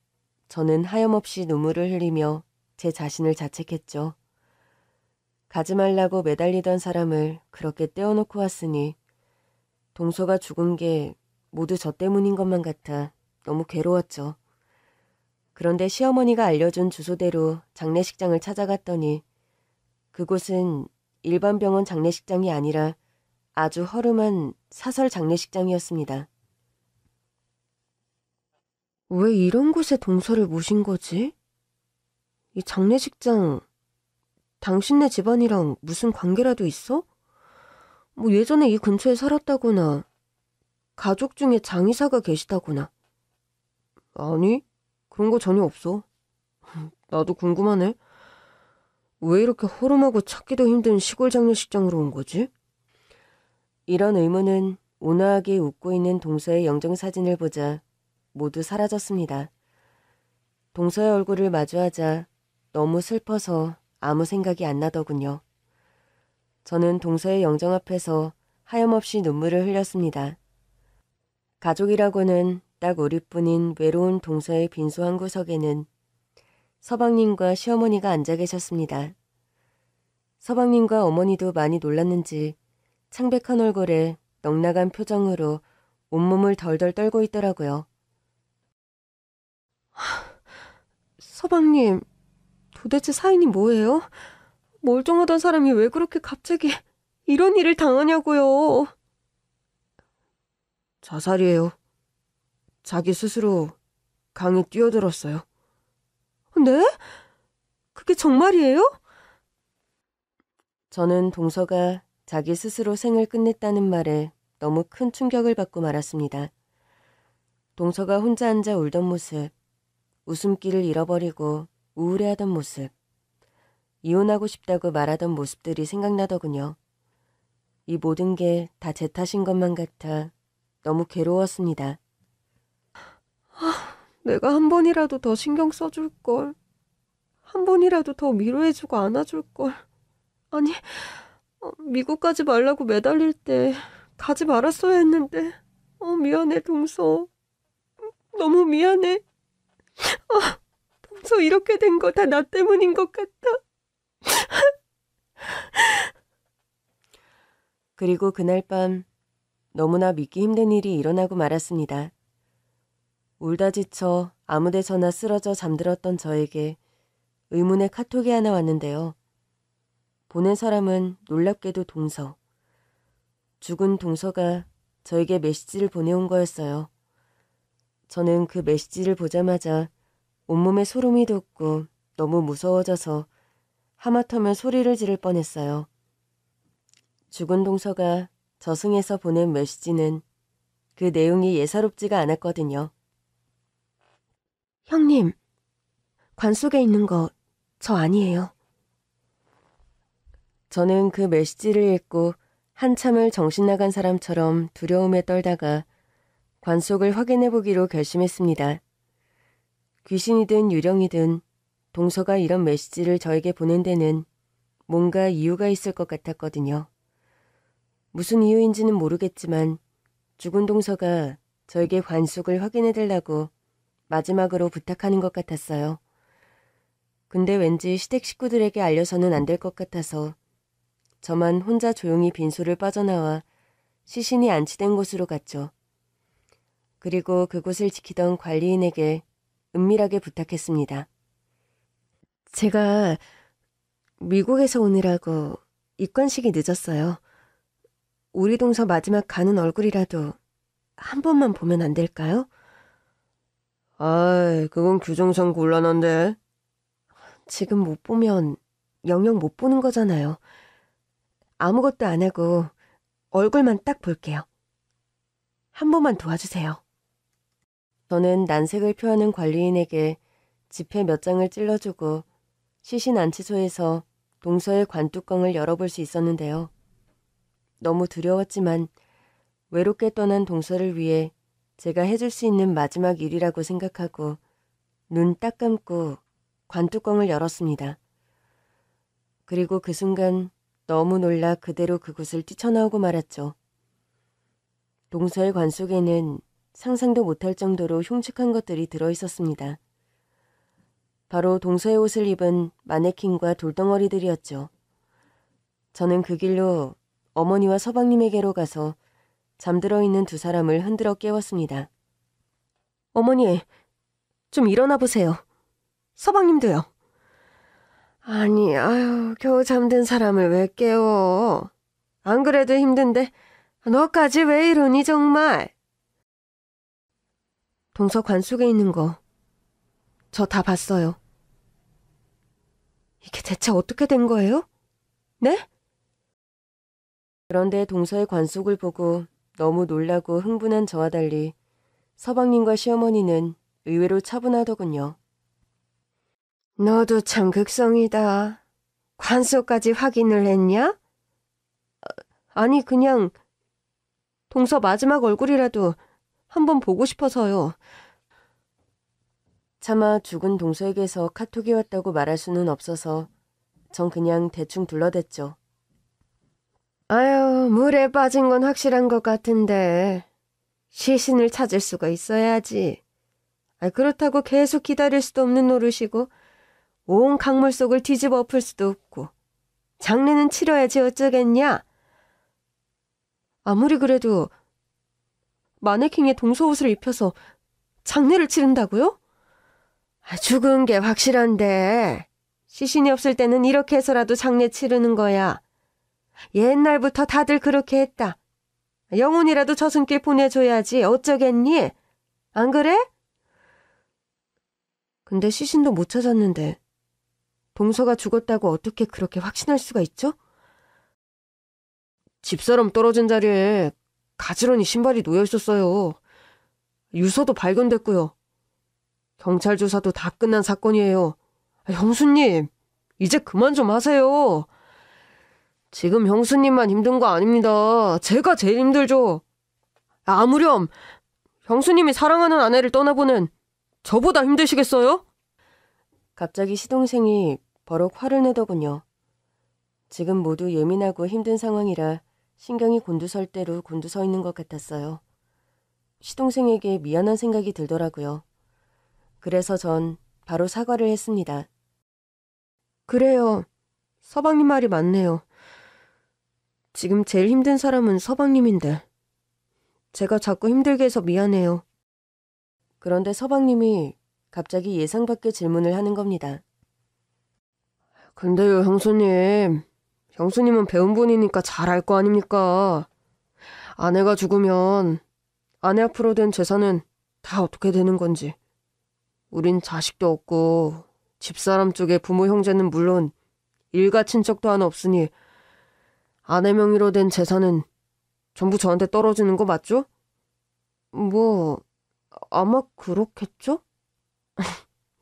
저는 하염없이 눈물을 흘리며 제 자신을 자책했죠. 가지 말라고 매달리던 사람을 그렇게 떼어놓고 왔으니 동서가 죽은 게 모두 저 때문인 것만 같아 너무 괴로웠죠. 그런데 시어머니가 알려준 주소대로 장례식장을 찾아갔더니 그곳은 일반 병원 장례식장이 아니라 아주 허름한 사설 장례식장이었습니다. 왜 이런 곳에 동서를 모신 거지? 이 장례식장, 당신네 집안이랑 무슨 관계라도 있어? 뭐 예전에 이 근처에 살았다거나 가족 중에 장의사가 계시다거나. 아니, 그런 거 전혀 없어. 나도 궁금하네. 왜 이렇게 허름하고 찾기도 힘든 시골 장례식장으로 온 거지? 이런 의문은 온화하게 웃고 있는 동서의 영정사진을 보자 모두 사라졌습니다. 동서의 얼굴을 마주하자 너무 슬퍼서 아무 생각이 안 나더군요. 저는 동서의 영정 앞에서 하염없이 눈물을 흘렸습니다. 가족이라고는 딱 우리뿐인 외로운 동서의 빈소 한 구석에는 서방님과 시어머니가 앉아 계셨습니다. 서방님과 어머니도 많이 놀랐는지 창백한 얼굴에 넉나간 표정으로 온몸을 덜덜 떨고 있더라고요. 서방님, 도대체 사인이 뭐예요? 멀쩡하던 사람이 왜 그렇게 갑자기 이런 일을 당하냐고요. 자살이에요. 자기 스스로 강에 뛰어들었어요. 네? 그게 정말이에요? 저는 동서가 자기 스스로 생을 끝냈다는 말에 너무 큰 충격을 받고 말았습니다. 동서가 혼자 앉아 울던 모습, 웃음기를 잃어버리고 우울해하던 모습, 이혼하고 싶다고 말하던 모습들이 생각나더군요. 이 모든 게 다 제 탓인 것만 같아 너무 괴로웠습니다. 내가 한 번이라도 더 신경 써줄걸. 한 번이라도 더 위로해주고 안아줄걸. 아니, 미국 가지 말라고 매달릴 때 가지 말았어야 했는데. 미안해, 동서. 너무 미안해. 동서 이렇게 된 거 다 나 때문인 것 같아. 그리고 그날 밤 너무나 믿기 힘든 일이 일어나고 말았습니다. 울다 지쳐 아무데서나 쓰러져 잠들었던 저에게 의문의 카톡이 하나 왔는데요. 보낸 사람은 놀랍게도 동서. 죽은 동서가 저에게 메시지를 보내온 거였어요. 저는 그 메시지를 보자마자 온몸에 소름이 돋고 너무 무서워져서 하마터면 소리를 지를 뻔했어요. 죽은 동서가 저승에서 보낸 메시지는 그 내용이 예사롭지가 않았거든요. 형님, 관 속에 있는 거 저 아니에요. 저는 그 메시지를 읽고 한참을 정신 나간 사람처럼 두려움에 떨다가 관 속을 확인해보기로 결심했습니다. 귀신이든 유령이든 동서가 이런 메시지를 저에게 보낸 데는 뭔가 이유가 있을 것 같았거든요. 무슨 이유인지는 모르겠지만 죽은 동서가 저에게 관 속을 확인해달라고 마지막으로 부탁하는 것 같았어요. 근데 왠지 시댁 식구들에게 알려서는 안 될 것 같아서 저만 혼자 조용히 빈소를 빠져나와 시신이 안치된 곳으로 갔죠. 그리고 그곳을 지키던 관리인에게 은밀하게 부탁했습니다. 제가 미국에서 오느라고 입관식이 늦었어요. 우리 동서 마지막 가는 얼굴이라도 한 번만 보면 안 될까요? 아이, 그건 규정상 곤란한데. 지금 못 보면 영영 못 보는 거잖아요. 아무것도 안 하고 얼굴만 딱 볼게요. 한 번만 도와주세요. 저는 난색을 표하는 관리인에게 지폐 몇 장을 찔러주고 시신 안치소에서 동서의 관뚜껑을 열어볼 수 있었는데요. 너무 두려웠지만 외롭게 떠난 동서를 위해 제가 해줄 수 있는 마지막 일이라고 생각하고 눈 딱 감고 관뚜껑을 열었습니다. 그리고 그 순간 너무 놀라 그대로 그곳을 뛰쳐나오고 말았죠. 동서의 관 속에는 상상도 못할 정도로 흉측한 것들이 들어있었습니다. 바로 동서의 옷을 입은 마네킹과 돌덩어리들이었죠. 저는 그 길로 어머니와 서방님에게로 가서 잠들어 있는 두 사람을 흔들어 깨웠습니다. 어머니, 좀 일어나 보세요. 서방님도요. 아니, 아유, 겨우 잠든 사람을 왜 깨워. 안 그래도 힘든데 너까지 왜 이러니 정말. 동서 관 속에 있는 거 저 다 봤어요. 이게 대체 어떻게 된 거예요? 네? 그런데 동서의 관 속을 보고 너무 놀라고 흥분한 저와 달리 서방님과 시어머니는 의외로 차분하더군요. 너도 참 극성이다. 관소까지 확인을 했냐? 아니, 그냥 동서 마지막 얼굴이라도 한번 보고 싶어서요. 차마 죽은 동서에게서 카톡이 왔다고 말할 수는 없어서 전 그냥 대충 둘러댔죠. 아유, 물에 빠진 건 확실한 것 같은데 시신을 찾을 수가 있어야지. 그렇다고 계속 기다릴 수도 없는 노릇이고 온 강물 속을 뒤집어 엎을 수도 없고 장례는 치러야지 어쩌겠냐. 아무리 그래도 마네킹의 동서 옷을 입혀서 장례를 치른다고요? 죽은 게 확실한데 시신이 없을 때는 이렇게 해서라도 장례 치르는 거야. 옛날부터 다들 그렇게 했다. 영혼이라도 저승길 보내줘야지 어쩌겠니? 안 그래? 근데 시신도 못 찾았는데 동서가 죽었다고 어떻게 그렇게 확신할 수가 있죠? 집사람 떨어진 자리에 가지런히 신발이 놓여 있었어요. 유서도 발견됐고요. 경찰 조사도 다 끝난 사건이에요. 형수님, 이제 그만 좀 하세요. 지금 형수님만 힘든 거 아닙니다. 제가 제일 힘들죠. 아무렴, 형수님이 사랑하는 아내를 떠나보낸 저보다 힘드시겠어요? 갑자기 시동생이 버럭 화를 내더군요. 지금 모두 예민하고 힘든 상황이라 신경이 곤두설 대로 곤두서 있는 것 같았어요. 시동생에게 미안한 생각이 들더라고요. 그래서 전 바로 사과를 했습니다. 그래요. 서방님 말이 맞네요. 지금 제일 힘든 사람은 서방님인데 제가 자꾸 힘들게 해서 미안해요. 그런데 서방님이 갑자기 예상 밖의 질문을 하는 겁니다. 근데요, 형수님. 형수님은 배운 분이니까 잘 알 거 아닙니까? 아내가 죽으면 아내 앞으로 된 재산은 다 어떻게 되는 건지. 우린 자식도 없고 집사람 쪽에 부모 형제는 물론 일가 친척도 하나 없으니 아내 명의로 된 재산은 전부 저한테 떨어지는 거 맞죠? 뭐 아마 그렇겠죠?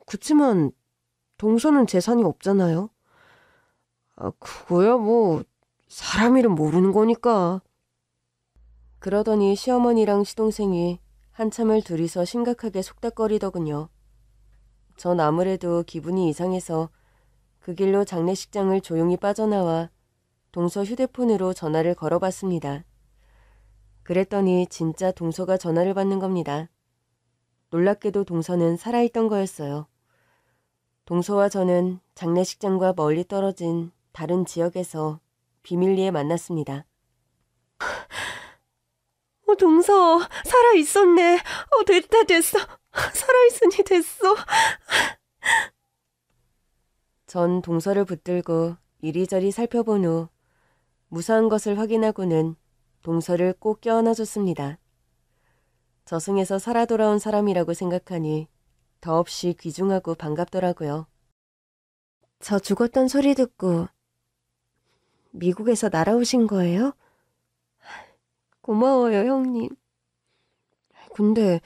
그치만 동서는 재산이 없잖아요. 그거야 뭐 사람 이름 모르는 거니까. 그러더니 시어머니랑 시동생이 한참을 둘이서 심각하게 속닥거리더군요. 전 아무래도 기분이 이상해서 그 길로 장례식장을 조용히 빠져나와 동서 휴대폰으로 전화를 걸어봤습니다. 그랬더니 진짜 동서가 전화를 받는 겁니다. 놀랍게도 동서는 살아있던 거였어요. 동서와 저는 장례식장과 멀리 떨어진 다른 지역에서 비밀리에 만났습니다. 동서 살아있었네. 됐어. 살아있으니 됐어. 전 동서를 붙들고 이리저리 살펴본 후 무사한 것을 확인하고는 동서를 꼭 껴안아줬습니다. 저승에서 살아 돌아온 사람이라고 생각하니 더없이 귀중하고 반갑더라고요. 저 죽었던 소리 듣고 미국에서 날아오신 거예요? 고마워요, 형님. 근데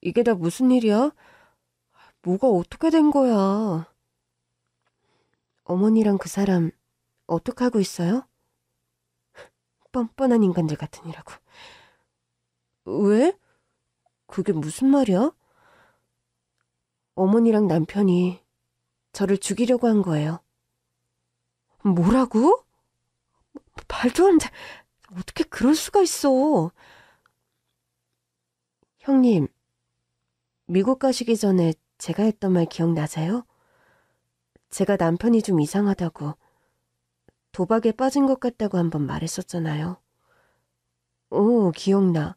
이게 다 무슨 일이야? 뭐가 어떻게 된 거야? 어머니랑 그 사람 어떡하고 있어요? 뻔뻔한 인간들 같으니라고. 왜? 그게 무슨 말이야? 어머니랑 남편이 저를 죽이려고 한 거예요. 뭐라고? 말도 안 돼. 어떻게 그럴 수가 있어? 형님, 미국 가시기 전에 제가 했던 말 기억나세요? 제가 남편이 좀 이상하다고, 도박에 빠진 것 같다고 한번 말했었잖아요. 기억나.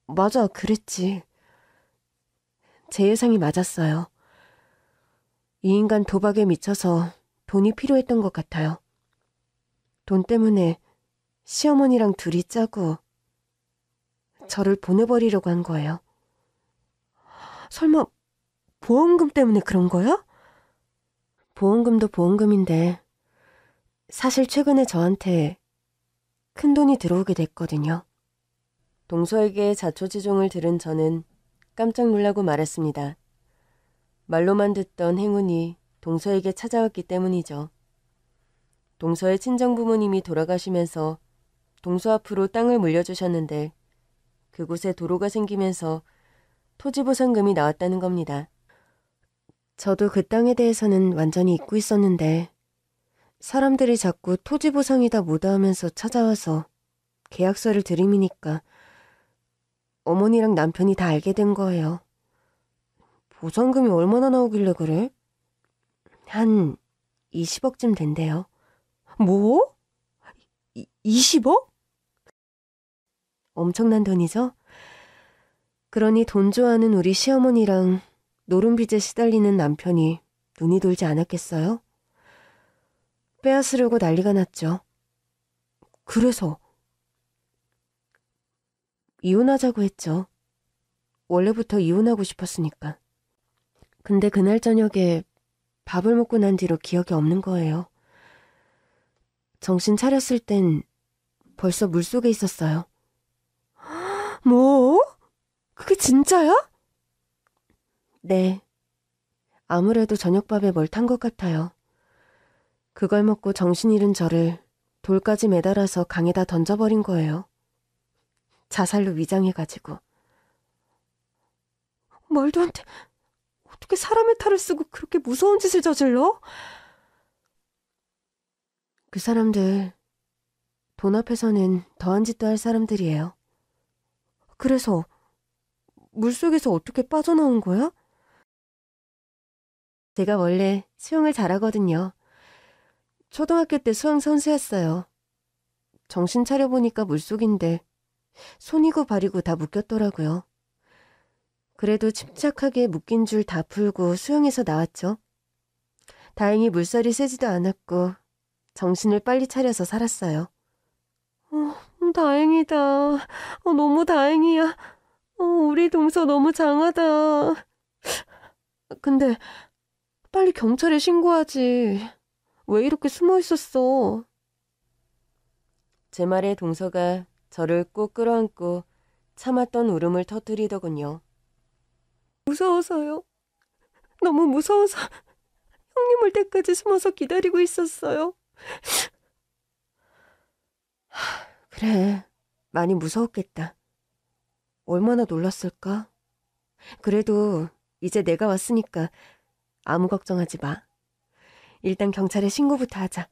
맞아, 그랬지. 제 예상이 맞았어요. 이 인간 도박에 미쳐서 돈이 필요했던 것 같아요. 돈 때문에 시어머니랑 둘이 짜고 저를 보내버리려고 한 거예요. 설마 보험금 때문에 그런 거야? 보험금도 보험금인데 사실 최근에 저한테 큰 돈이 들어오게 됐거든요. 동서에게 자초지종을 들은 저는 깜짝 놀라고 말았습니다. 말로만 듣던 행운이 동서에게 찾아왔기 때문이죠. 동서의 친정부모님이 돌아가시면서 동서 앞으로 땅을 물려주셨는데 그곳에 도로가 생기면서 토지보상금이 나왔다는 겁니다. 저도 그 땅에 대해서는 완전히 잊고 있었는데 사람들이 자꾸 토지보상이다 뭐다 하면서 찾아와서 계약서를 들이미니까 어머니랑 남편이 다 알게 된 거예요. 보상금이 얼마나 나오길래 그래? 한 20억쯤 된대요. 뭐? 20억? 엄청난 돈이죠? 그러니 돈 좋아하는 우리 시어머니랑 노름빚에 시달리는 남편이 눈이 돌지 않았겠어요? 빼앗으려고 난리가 났죠. 그래서 이혼하자고 했죠. 원래부터 이혼하고 싶었으니까. 근데 그날 저녁에 밥을 먹고 난 뒤로 기억이 없는 거예요. 정신 차렸을 땐 벌써 물속에 있었어요. 뭐? 그게 진짜야? 네. 아무래도 저녁밥에 뭘 탄 것 같아요. 그걸 먹고 정신 잃은 저를 돌까지 매달아서 강에다 던져버린 거예요. 자살로 위장해가지고. 말도 안 돼. 어떻게 사람의 탈을 쓰고 그렇게 무서운 짓을 저질러? 그 사람들, 돈 앞에서는 더한 짓도 할 사람들이에요. 그래서 물속에서 어떻게 빠져나온 거야? 제가 원래 수영을 잘하거든요. 초등학교 때 수영 선수였어요. 정신 차려보니까 물속인데 손이고 발이고 다 묶였더라고요. 그래도 침착하게 묶인 줄 다 풀고 수영해서 나왔죠. 다행히 물살이 세지도 않았고 정신을 빨리 차려서 살았어요. 다행이다. 너무 다행이야. 우리 동서 너무 장하다. 근데 빨리 경찰에 신고하지. 왜 이렇게 숨어 있었어? 제 말에 동서가 저를 꼭 끌어안고 참았던 울음을 터뜨리더군요. 무서워서요. 너무 무서워서 형님 올 때까지 숨어서 기다리고 있었어요. 그래, 많이 무서웠겠다. 얼마나 놀랐을까? 그래도 이제 내가 왔으니까 아무 걱정하지 마. 일단 경찰에 신고부터 하자.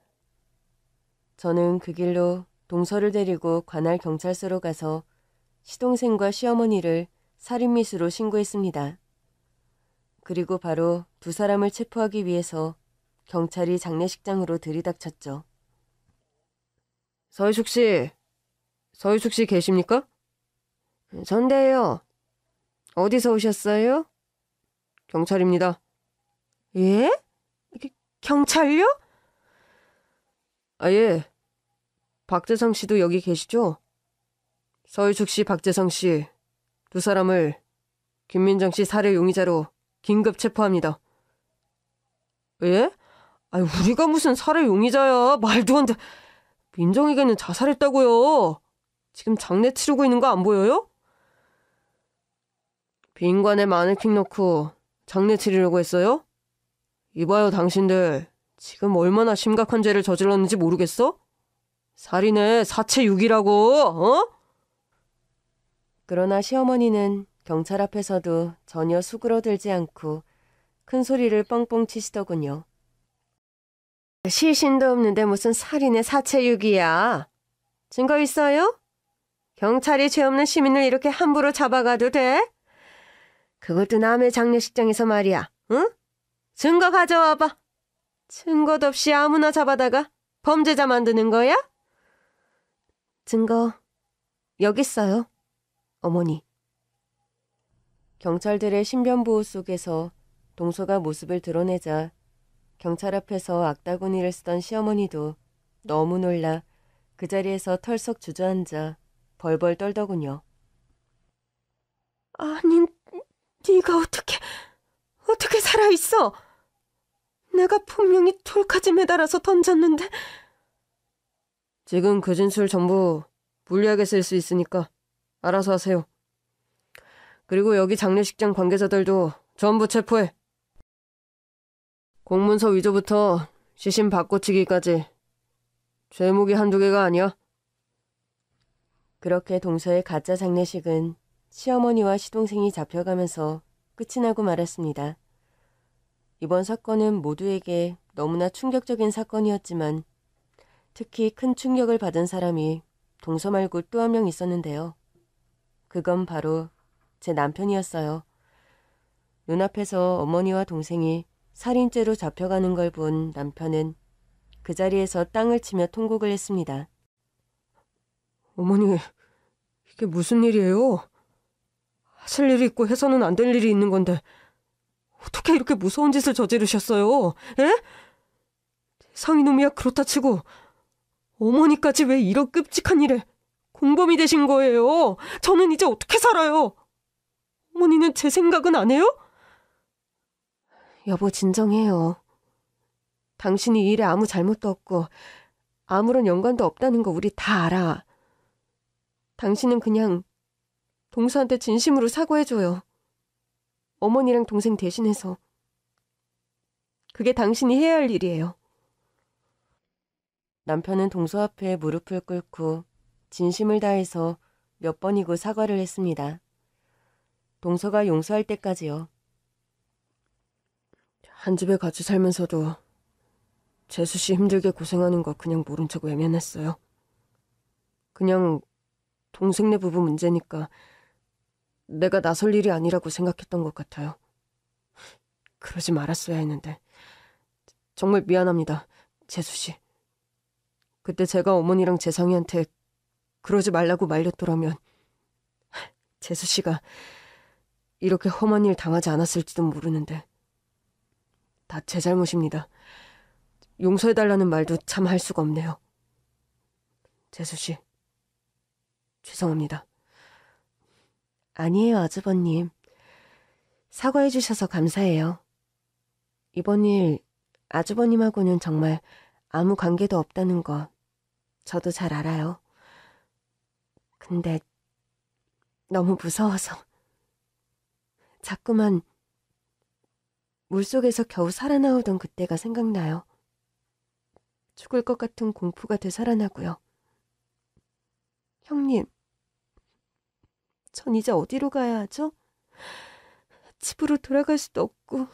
저는 그 길로 동서를 데리고 관할 경찰서로 가서 시동생과 시어머니를 살인미수로 신고했습니다. 그리고 바로 두 사람을 체포하기 위해서 경찰이 장례식장으로 들이닥쳤죠. 서희숙 씨 계십니까? 전데요. 어디서 오셨어요? 경찰입니다. 예? 경찰요? 예. 박재성 씨도 여기 계시죠? 서희숙 씨, 박재성 씨 두 사람을 김민정 씨 살해 용의자로 긴급 체포합니다. 예? 우리가 무슨 살해 용의자야. 말도 안 돼. 민정이게는 자살했다고요. 지금 장례 치르고 있는 거 안 보여요? 빈관에 마네킹 넣고 장례 치르려고 했어요? 이봐요, 당신들. 지금 얼마나 심각한 죄를 저질렀는지 모르겠어? 살인의 사체유기라고, 그러나 시어머니는 경찰 앞에서도 전혀 수그러들지 않고 큰 소리를 뻥뻥 치시더군요. 시신도 없는데 무슨 살인의 사체유기야. 증거 있어요? 경찰이 죄 없는 시민을 이렇게 함부로 잡아가도 돼? 그것도 남의 장례식장에서 말이야, 응? 증거 가져와봐. 증거도 없이 아무나 잡아다가 범죄자 만드는 거야? 증거 여기 있어요, 어머니. 경찰들의 신변보호 속에서 동서가 모습을 드러내자 경찰 앞에서 악다구니를 쓰던 시어머니도 너무 놀라 그 자리에서 털썩 주저앉아 벌벌 떨더군요. 아니, 네가 어떻게 살아있어? 내가 분명히 돌까지 매달아서 던졌는데. 지금 그 진술 전부 불리하게 쓸 수 있으니까 알아서 하세요. 그리고 여기 장례식장 관계자들도 전부 체포해. 공문서 위조부터 시신 바꿔치기까지 죄목이 한두 개가 아니야. 그렇게 동서의 가짜 장례식은 시어머니와 시동생이 잡혀가면서 끝이 나고 말았습니다. 이번 사건은 모두에게 너무나 충격적인 사건이었지만 특히 큰 충격을 받은 사람이 동서 말고 또 한 명 있었는데요. 그건 바로 제 남편이었어요. 눈앞에서 어머니와 동생이 살인죄로 잡혀가는 걸 본 남편은 그 자리에서 땅을 치며 통곡을 했습니다. 어머니, 이게 무슨 일이에요? 하실 일이 있고 해서는 안 될 일이 있는 건데 어떻게 이렇게 무서운 짓을 저지르셨어요? 에? 상이놈이야 그렇다 치고 어머니까지 왜 이런 끔찍한 일에 공범이 되신 거예요? 저는 이제 어떻게 살아요? 어머니는 제 생각은 안 해요? 여보, 진정해요. 당신이 이 일에 아무 잘못도 없고 아무런 연관도 없다는 거 우리 다 알아. 당신은 그냥 동서한테 진심으로 사과해줘요. 어머니랑 동생 대신해서. 그게 당신이 해야 할 일이에요. 남편은 동서 앞에 무릎을 꿇고 진심을 다해서 몇 번이고 사과를 했습니다. 동서가 용서할 때까지요. 한 집에 같이 살면서도 재수씨 힘들게 고생하는 거 그냥 모른 척 외면했어요. 그냥 동생네 부부 문제니까 내가 나설 일이 아니라고 생각했던 것 같아요. 그러지 말았어야 했는데 정말 미안합니다, 재수씨. 그때 제가 어머니랑 재상이한테 그러지 말라고 말렸더라면 재수씨가 이렇게 험한 일 당하지 않았을지도 모르는데 다 제 잘못입니다. 용서해달라는 말도 참 할 수가 없네요. 재수씨, 죄송합니다. 아니에요, 아주버님. 사과해 주셔서 감사해요. 이번 일 아주버님하고는 정말 아무 관계도 없다는 거 저도 잘 알아요. 근데 너무 무서워서 자꾸만 물속에서 겨우 살아나오던 그때가 생각나요. 죽을 것 같은 공포가 되살아나고요. 형님, 전 이제 어디로 가야 하죠? 집으로 돌아갈 수도 없고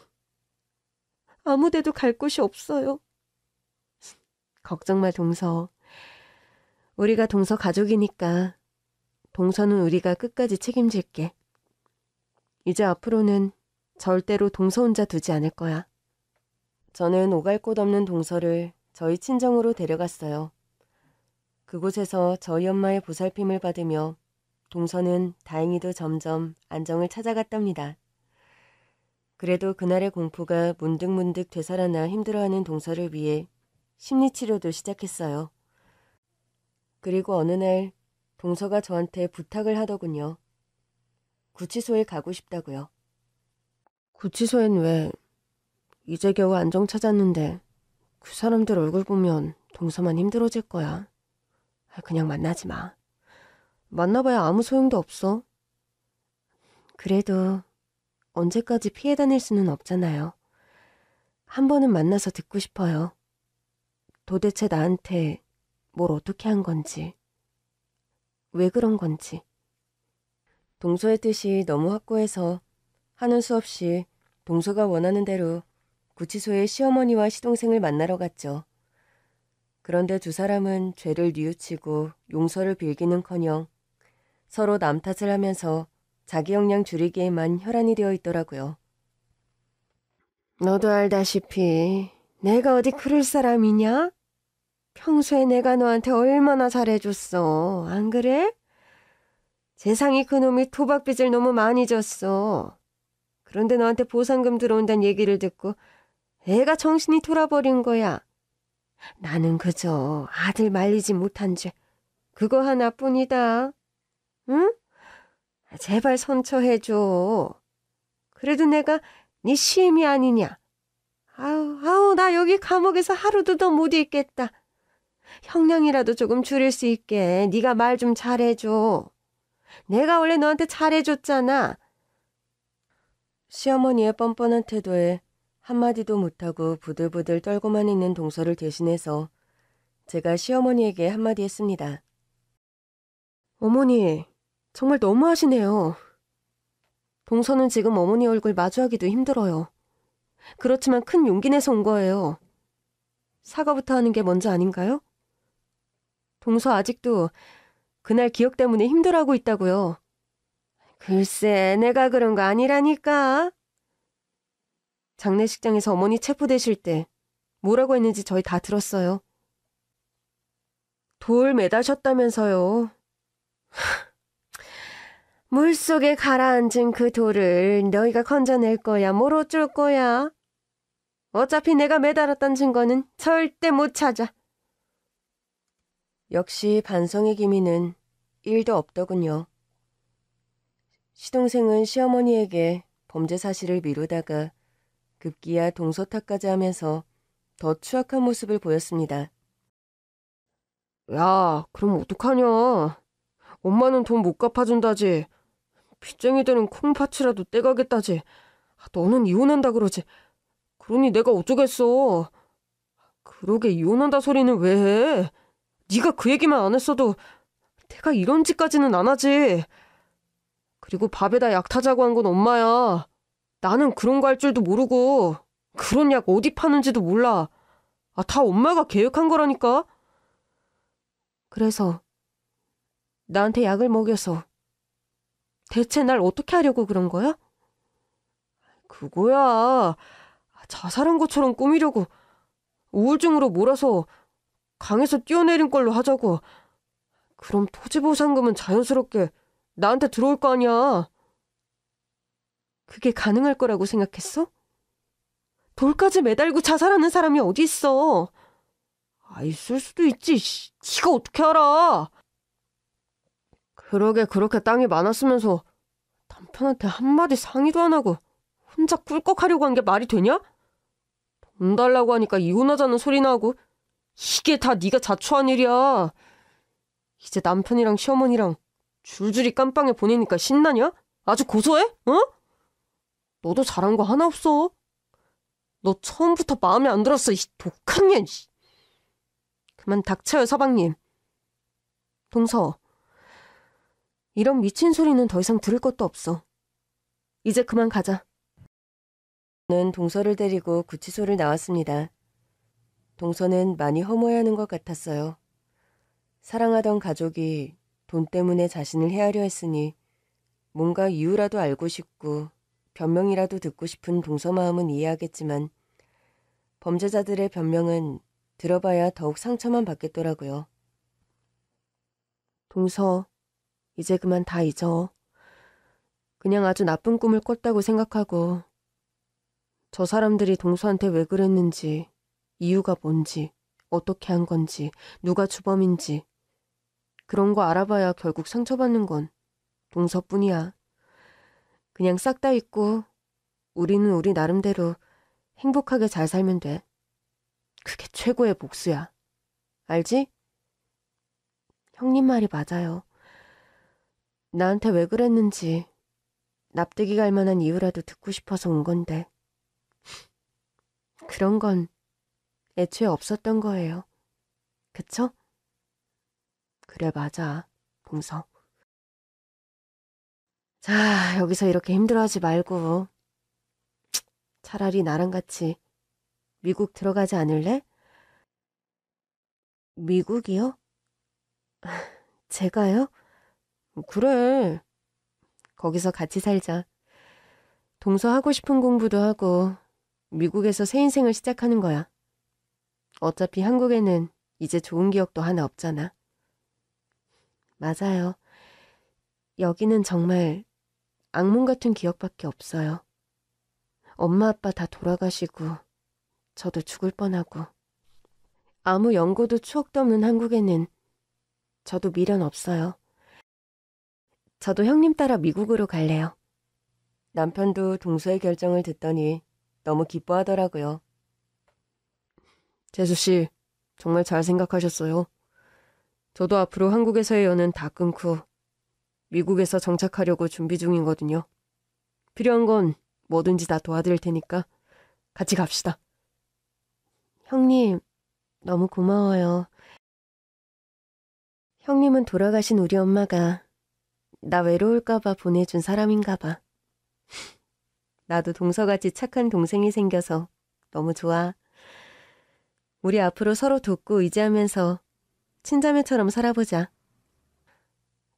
아무 데도 갈 곳이 없어요. 걱정 마, 동서. 우리가 동서 가족이니까 동서는 우리가 끝까지 책임질게. 이제 앞으로는 절대로 동서 혼자 두지 않을 거야. 저는 오갈 곳 없는 동서를 저희 친정으로 데려갔어요. 그곳에서 저희 엄마의 보살핌을 받으며 동서는 다행히도 점점 안정을 찾아갔답니다. 그래도 그날의 공포가 문득문득 되살아나 힘들어하는 동서를 위해 심리치료도 시작했어요. 그리고 어느 날 동서가 저한테 부탁을 하더군요. 구치소에 가고 싶다고요. 구치소엔 왜? 이제 겨우 안정 찾았는데 그 사람들 얼굴 보면 동서만 힘들어질 거야. 그냥 만나지 마. 만나봐야 아무 소용도 없어. 그래도 언제까지 피해 다닐 수는 없잖아요. 한 번은 만나서 듣고 싶어요. 도대체 나한테 뭘 어떻게 한 건지, 왜 그런 건지. 동서의 뜻이 너무 확고해서 하는 수 없이 동서가 원하는 대로 구치소에 시어머니와 시동생을 만나러 갔죠. 그런데 두 사람은 죄를 뉘우치고 용서를 빌기는커녕 서로 남 탓을 하면서 자기 역량 줄이기에만 혈안이 되어 있더라고요. 너도 알다시피 내가 어디 그럴 사람이냐? 평소에 내가 너한테 얼마나 잘해줬어. 안 그래? 재상이 그놈이 토박빚을 너무 많이 졌어. 그런데 너한테 보상금 들어온다는 얘기를 듣고 애가 정신이 돌아버린 거야. 나는 그저 아들 말리지 못한 죄 그거 하나뿐이다. 응? 제발 선처해줘. 그래도 내가 네 시임이 아니냐. 아우 나 여기 감옥에서 하루도 더 못 있겠다. 형량이라도 조금 줄일 수 있게 네가 말 좀 잘해줘. 내가 원래 너한테 잘해줬잖아. 시어머니의 뻔뻔한 태도에 한마디도 못하고 부들부들 떨고만 있는 동서를 대신해서 제가 시어머니에게 한마디 했습니다. 어머니, 정말 너무하시네요. 동서는 지금 어머니 얼굴 마주하기도 힘들어요. 그렇지만 큰 용기 내서 온 거예요. 사과부터 하는 게 먼저 아닌가요? 동서 아직도 그날 기억 때문에 힘들어하고 있다고요. 글쎄, 내가 그런 거 아니라니까. 장례식장에서 어머니 체포되실 때 뭐라고 했는지 저희 다 들었어요. 돌 매다셨다면서요. 물속에 가라앉은 그 돌을 너희가 건져낼 거야, 뭘 어쩔 거야? 어차피 내가 매달았던 증거는 절대 못 찾아. 역시 반성의 기미는 1도 없더군요. 시동생은 시어머니에게 범죄 사실을 미루다가 급기야 동서 탓까지 하면서 더 추악한 모습을 보였습니다. 야, 그럼 어떡하냐. 엄마는 돈 못 갚아준다지. 빚쟁이들은 콩팥이라도 떼가겠다지. 너는 이혼한다 그러지. 그러니 내가 어쩌겠어. 그러게 이혼한다 소리는 왜 해? 네가 그 얘기만 안 했어도 내가 이런 짓까지는 안 하지. 그리고 밥에다 약 타자고 한 건 엄마야. 나는 그런 거 할 줄도 모르고 그런 약 어디 파는지도 몰라. 다 엄마가 계획한 거라니까. 그래서 나한테 약을 먹여서 대체 날 어떻게 하려고 그런 거야? 그거야. 자살한 것처럼 꾸미려고 우울증으로 몰아서 강에서 뛰어내린 걸로 하자고. 그럼 토지보상금은 자연스럽게 나한테 들어올 거 아니야. 그게 가능할 거라고 생각했어? 돌까지 매달고 자살하는 사람이 어디 있어? 있을 수도 있지. 네가 어떻게 알아? 그러게 그렇게 땅이 많았으면서 남편한테 한마디 상의도 안 하고 혼자 꿀꺽하려고 한 게 말이 되냐? 돈 달라고 하니까 이혼하자는 소리나 하고. 이게 다 네가 자초한 일이야. 이제 남편이랑 시어머니랑 줄줄이 깜빵에 보내니까 신나냐? 아주 고소해? 어? 너도 잘한 거 하나 없어. 너 처음부터 마음에 안 들었어. 이 독한 년. 그만 닥쳐요, 서방님. 동서, 이런 미친 소리는 더 이상 들을 것도 없어. 이제 그만 가자. 저는 동서를 데리고 구치소를 나왔습니다. 동서는 많이 허무해하는 것 같았어요. 사랑하던 가족이 돈 때문에 자신을 해하려 했으니 뭔가 이유라도 알고 싶고 변명이라도 듣고 싶은 동서 마음은 이해하겠지만 범죄자들의 변명은 들어봐야 더욱 상처만 받겠더라고요. 동서, 이제 그만 다 잊어. 그냥 아주 나쁜 꿈을 꿨다고 생각하고 저 사람들이 동서한테 왜 그랬는지, 이유가 뭔지, 어떻게 한 건지, 누가 주범인지 그런 거 알아봐야 결국 상처받는 건 동서뿐이야. 그냥 싹 다 잊고 우리는 우리 나름대로 행복하게 잘 살면 돼. 그게 최고의 복수야. 알지? 형님 말이 맞아요. 나한테 왜 그랬는지 납득이 갈 만한 이유라도 듣고 싶어서 온 건데 그런 건 애초에 없었던 거예요. 그쵸? 그래, 맞아, 동서. 자, 여기서 이렇게 힘들어하지 말고 차라리 나랑 같이 미국 들어가지 않을래? 미국이요? 제가요? 그래. 거기서 같이 살자. 동서 하고 싶은 공부도 하고 미국에서 새 인생을 시작하는 거야. 어차피 한국에는 이제 좋은 기억도 하나 없잖아. 맞아요. 여기는 정말 악몽 같은 기억밖에 없어요. 엄마 아빠 다 돌아가시고 저도 죽을 뻔하고 아무 연고도 추억도 없는 한국에는 저도 미련 없어요. 저도 형님 따라 미국으로 갈래요. 남편도 동서의 결정을 듣더니 너무 기뻐하더라고요. 재수씨, 정말 잘 생각하셨어요. 저도 앞으로 한국에서의 연은 다 끊고 미국에서 정착하려고 준비 중이거든요. 필요한 건 뭐든지 다 도와드릴 테니까 같이 갑시다. 형님, 너무 고마워요. 형님은 돌아가신 우리 엄마가 나 외로울까봐 보내준 사람인가봐. 나도 동서같이 착한 동생이 생겨서 너무 좋아. 우리 앞으로 서로 돕고 의지하면서 친자매처럼 살아보자.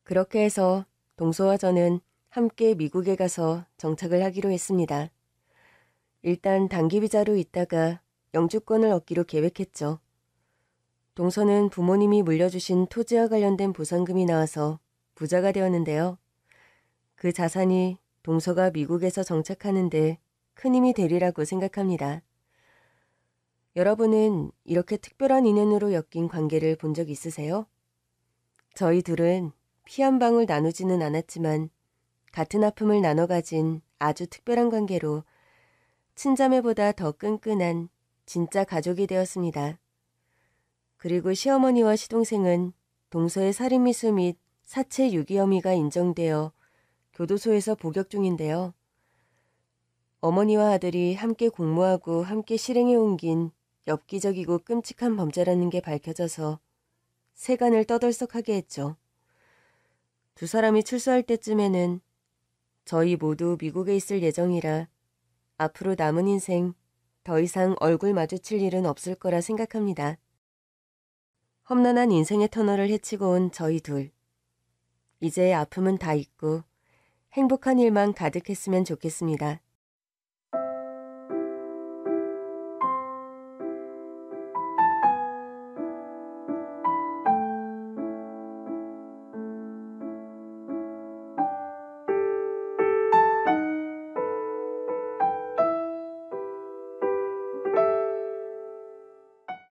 그렇게 해서 동서와 저는 함께 미국에 가서 정착을 하기로 했습니다. 일단 단기 비자로 있다가 영주권을 얻기로 계획했죠. 동서는 부모님이 물려주신 토지와 관련된 보상금이 나와서 부자가 되었는데요. 그 자산이 동서가 미국에서 정착하는데 큰 힘이 되리라고 생각합니다. 여러분은 이렇게 특별한 인연으로 엮인 관계를 본 적 있으세요? 저희 둘은 피 한 방울 나누지는 않았지만 같은 아픔을 나눠 가진 아주 특별한 관계로 친자매보다 더 끈끈한 진짜 가족이 되었습니다. 그리고 시어머니와 시동생은 동서의 살인미수 및 사체 유기 혐의가 인정되어 교도소에서 복역 중인데요. 어머니와 아들이 함께 공모하고 함께 실행에 옮긴 엽기적이고 끔찍한 범죄라는 게 밝혀져서 세간을 떠들썩하게 했죠. 두 사람이 출소할 때쯤에는 저희 모두 미국에 있을 예정이라 앞으로 남은 인생 더 이상 얼굴 마주칠 일은 없을 거라 생각합니다. 험난한 인생의 터널을 헤치고 온 저희 둘. 이제 아픔은 다 잊고 행복한 일만 가득했으면 좋겠습니다.